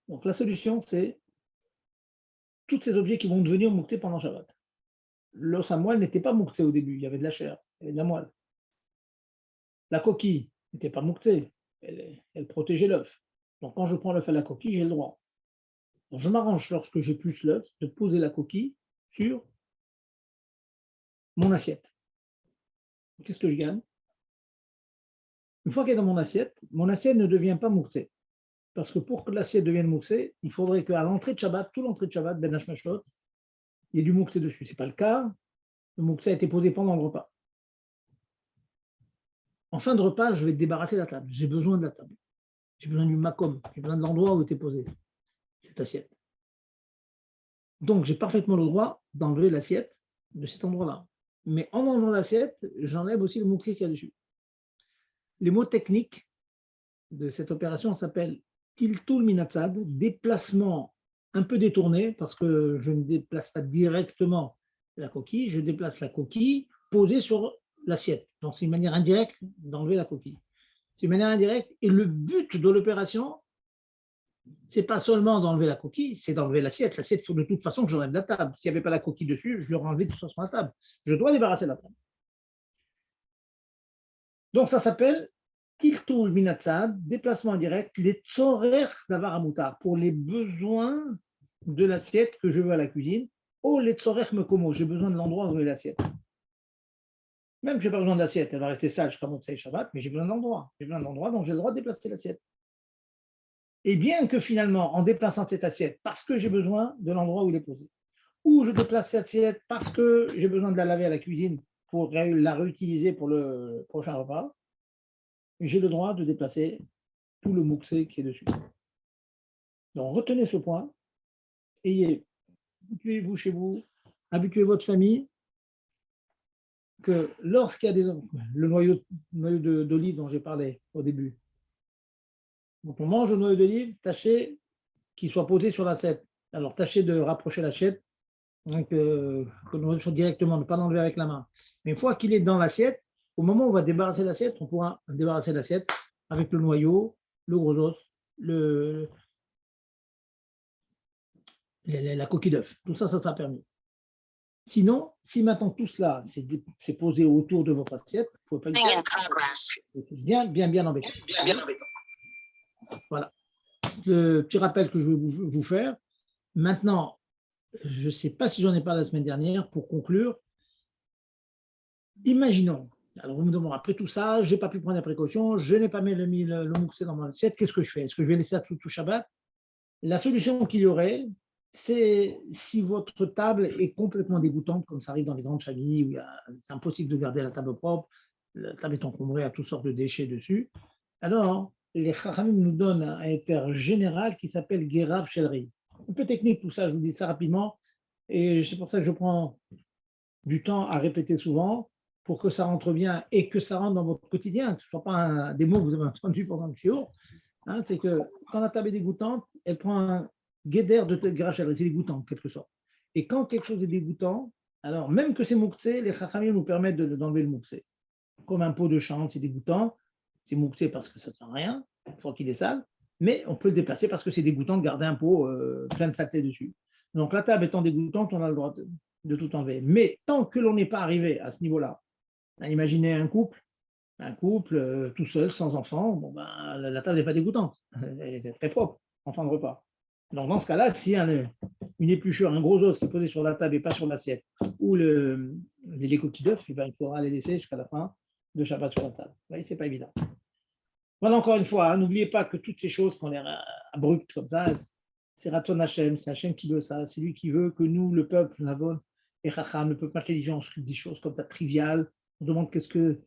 Speaker 3: Donc, la solution, c'est tous ces objets qui vont devenir mouktsés pendant Shabbat. L'os à moelle n'était pas mouktsé au début, il y avait de la chair, il y avait de la moelle. La coquille n'était pas mouktée, elle protégeait l'œuf. Donc quand je prends l'œuf à la coquille, j'ai le droit. Je m'arrange lorsque j'ai plus l'œuf de poser la coquille sur mon assiette. Qu'est-ce que je gagne? Une fois qu'elle est dans mon assiette ne devient pas mouxée. Parce que pour que l'assiette devienne mouxée, il faudrait qu'à l'entrée de Shabbat, toute l'entrée de Shabbat, Ben Hashmashot, il y ait du mouxé dessus. Ce n'est pas le cas. Le mouxé a été posé pendant le repas. En fin de repas, je vais débarrasser la table. J'ai besoin de la table. J'ai besoin du makom. J'ai besoin de l'endroit où était posée cette assiette. Donc, j'ai parfaitement le droit d'enlever l'assiette de cet endroit-là. Mais en enlevant l'assiette, j'enlève aussi le mouxé qu'il y a dessus. Les mots techniques de cette opération s'appellent tiltul minatzad, déplacement un peu détourné, parce que je ne déplace pas directement la coquille, je déplace la coquille posée sur l'assiette. Donc, c'est une manière indirecte d'enlever la coquille. C'est une manière indirecte. Et le but de l'opération, c'est pas seulement d'enlever la coquille, c'est d'enlever l'assiette. L'assiette, il faut de toute façon que j'enlève la table. S'il n'y avait pas la coquille dessus, je l'aurais enlevé tout ça sur la table. Je dois débarrasser la table. Donc, ça s'appelle Tiltul minatzad, déplacement indirect, les tzorer d'avar amoutar, pour les besoins de l'assiette que je veux à la cuisine, ou les tzorer mekomo, j'ai besoin de l'endroit où est l'assiette. Même que je n'ai pas besoin de l'assiette, elle va rester sale jusqu'à Motzei Shabbat, mais j'ai besoin d'endroit. J'ai besoin d'endroit, donc j'ai le droit de déplacer l'assiette. Et bien que finalement, en déplaçant cette assiette, parce que j'ai besoin de l'endroit où elle est posée, ou je déplace cette assiette parce que j'ai besoin de la laver à la cuisine pour la réutiliser pour le prochain repas, j'ai le droit de déplacer tout le mouxé qui est dessus. Donc retenez ce point, habituez-vous chez vous, habituez votre famille, que lorsqu'il y a le noyau d'olive dont j'ai parlé au début, donc on mange le noyau d'olive, tâchez qu'il soit posé sur l'assiette. Alors tâchez de rapprocher l'assiette, donc que le noyau soit directement, ne pas l'enlever avec la main. Mais une fois qu'il est dans l'assiette, au moment où on va débarrasser l'assiette, on pourra débarrasser l'assiette avec le noyau, le gros os, la coquille d'œuf. Tout ça, ça sera permis. Sinon, si maintenant tout cela c'est posé autour de votre assiette, il ne faut pas le faire. C'est bien embêtant. Voilà. Le petit rappel que je veux vous faire. Maintenant, je ne sais pas si j'en ai parlé la semaine dernière, pour conclure, imaginons, alors vous me demandez, après tout ça, je n'ai pas pu prendre la précaution, je n'ai pas mis le mouxé dans mon assiette, qu'est-ce que je fais? Est-ce que je vais laisser ça tout Shabbat? La solution qu'il y aurait, c'est si votre table est complètement dégoûtante, comme ça arrive dans les grandes familles, où c'est impossible de garder la table propre, la table est encombrée à toutes sortes de déchets dessus, alors les Chachamim nous donnent un éther général qui s'appelle Gerav Shelri. Un peu technique tout ça, je vous dis ça rapidement, et c'est pour ça que je prends du temps à répéter souvent, pour que ça rentre bien et que ça rentre dans votre quotidien, que ce ne soit pas des mots que vous avez entendus pendant le shiur. C'est que quand la table est dégoûtante, elle prend un guéder de Gerav Shelri, c'est dégoûtant en quelque sorte. Et quand quelque chose est dégoûtant, alors même que c'est mouxé, les Chachamim nous permettent d'enlever le mouxé. Comme un pot de chanvre, c'est dégoûtant, c'est mouxé parce que ça ne sent rien, une fois qu'il est sale, mais on peut le déplacer parce que c'est dégoûtant de garder un pot plein de saleté dessus. Donc la table étant dégoûtante, on a le droit de tout enlever. Mais tant que l'on n'est pas arrivé à ce niveau-là, imaginez un couple tout seul, sans enfant, bon ben, la table n'est pas dégoûtante, elle est très propre en fin de repas. Donc dans ce cas-là, si une épluchure, un gros os qui est posé sur la table et pas sur l'assiette, ou les coquilles d'œufs, il faudra les laisser jusqu'à la fin de Shabbat sur la table. Vous voyez, c'est pas évident. Voilà, encore une fois, n'oubliez pas que toutes ces choses qu'on l'air abruptes comme ça, c'est Ratzon Hashem, c'est Hashem qui veut ça, c'est lui qui veut que nous, le peuple, Navon et Chacham, le peuple intelligent, on se dit des choses comme ça triviales, on demande qu'est-ce que...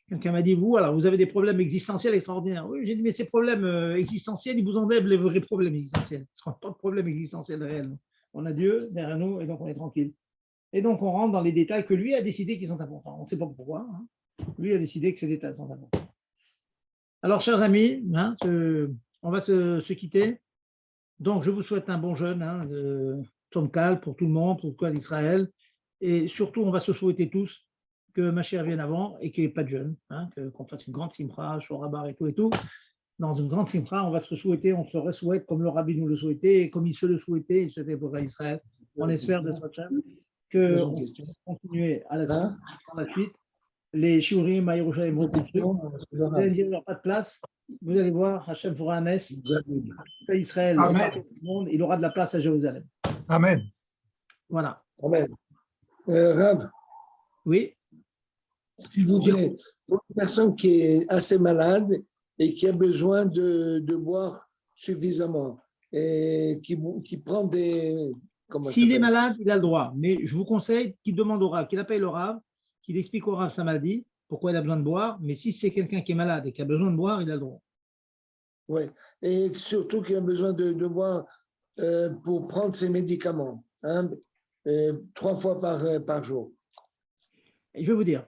Speaker 3: quelqu'un m'a dit, alors vous avez des problèmes existentiels extraordinaires. Oui, j'ai dit, mais ces problèmes existentiels, ils vous enlèvent les vrais problèmes existentiels. Parce qu'on n'a pas de problème existentiel réel. On a Dieu derrière nous et donc on est tranquille. Et donc on rentre dans les détails que lui a décidé qu'ils sont importants. On ne sait pas pourquoi. Lui a décidé que ces détails sont importants. Alors, chers amis, on va se quitter. Donc, je vous souhaite un bon jeûne de Tzom-Kal pour tout le monde, pour tout l'Israël. Et surtout, on va se souhaiter tous que ma chère vienne avant et qu'il n'y ait pas de jeûne, qu'on fasse une grande simcha, Shorabar et tout. Dans une grande simcha, on va se souhaiter, on se re-souhaite comme le rabbi nous le souhaitait et comme il se le souhaitait, il souhaitait pour Israël. On espère de notre chaîne qu'on puisse continuer à la suite. Les shiurim à Yerushalayim repoussés, il n'y a pas de place. Vous allez voir, Hachem fera un Ness, Israël,
Speaker 5: Amen.
Speaker 3: partout dans le monde, il aura de la place à Jérusalem.
Speaker 5: Amen.
Speaker 3: Voilà.
Speaker 6: Amen. Rav,
Speaker 3: Oui.
Speaker 6: s'il vous plaît, pour une personne qui est assez malade et qui a besoin de boire suffisamment et qui prend des... comment ça
Speaker 3: S'il est
Speaker 6: s'appelle?
Speaker 3: malade, il a le droit. Mais je vous conseille qu'il demande au Rav, qu'il appelle le Rav, qu'il explique au Rav sa maladie, pourquoi il a besoin de boire. Mais si c'est quelqu'un qui est malade et qui a besoin de boire, il a le droit.
Speaker 6: Oui, et surtout qu'il a besoin de boire pour prendre ses médicaments, hein, 3 fois par jour.
Speaker 3: Et je vais vous dire,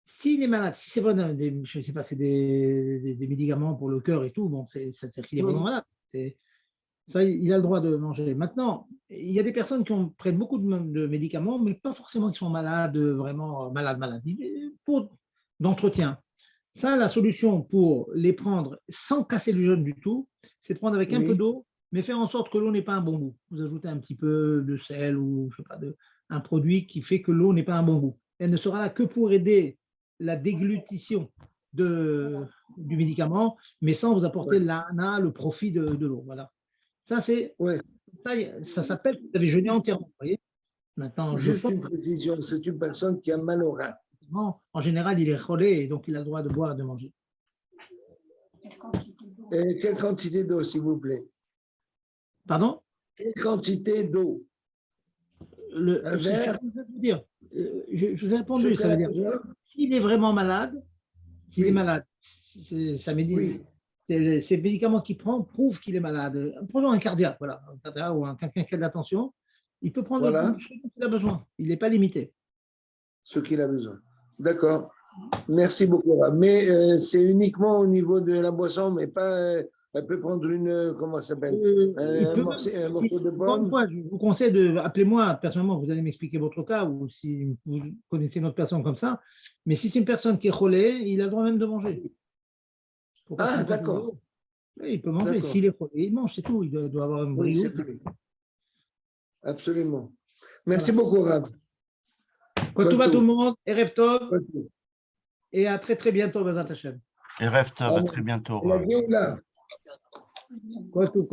Speaker 3: s'il est malade, si c'est vraiment je sais pas, c'est des médicaments pour le cœur et tout, bon, c'est qu'il est vraiment malade. Ça, il a le droit de manger. Maintenant, il y a des personnes qui prennent beaucoup de médicaments, mais pas forcément qui sont malades, vraiment malades, pour d'entretien. Ça, la solution pour les prendre sans casser le jeûne du tout, c'est de prendre avec un peu d'eau, mais faire en sorte que l'eau n'ait pas un bon goût. Vous ajoutez un petit peu de sel ou je sais pas, un produit qui fait que l'eau n'ait pas un bon goût. Elle ne sera là que pour aider la déglutition du médicament, mais sans vous apporter le profit de l'eau. Voilà. Ça, ça s'appelle, vous avez jeûné entièrement. Vous voyez. Maintenant,
Speaker 6: Juste une précision, c'est une personne qui a mal au rein.
Speaker 3: En général, il est relais et donc il a le droit de boire et de manger.
Speaker 6: Et quelle quantité d'eau, s'il vous plaît?
Speaker 3: Pardon?
Speaker 6: Quelle quantité d'eau? Un verre?
Speaker 3: Je vous ai répondu, ça veut dire s'il est vraiment malade, ça me dit, ces médicaments qu'il prend prouvent qu'il est malade. Prenons un cardiaque, voilà, un cardiaque ou quelqu'un qui a de la tension, il peut prendre ce qu'il a besoin, il n'est pas limité.
Speaker 6: Ce qu'il a besoin. D'accord. Merci beaucoup. Mais c'est uniquement au niveau de la boisson, mais pas. Elle peut prendre une. Comment ça s'appelle? Un morceau de pomme.
Speaker 3: Encore une fois, je vous conseille de. Appelez-moi personnellement, vous allez m'expliquer votre cas ou si vous connaissez une autre personne comme ça. Mais si c'est une personne qui est relais, il a le droit même de manger.
Speaker 6: Ah, d'accord.
Speaker 3: Oui, il peut manger. S'il est relais, il mange, c'est tout. Il doit avoir un brio.
Speaker 6: Absolument. Merci beaucoup, Rav.
Speaker 3: Tout va tout le monde, Erev Tov, et à très très bientôt, Bezat Hashem.
Speaker 1: Erev Tov, à très bientôt.
Speaker 6: La Géoula.
Speaker 3: Quoi tout.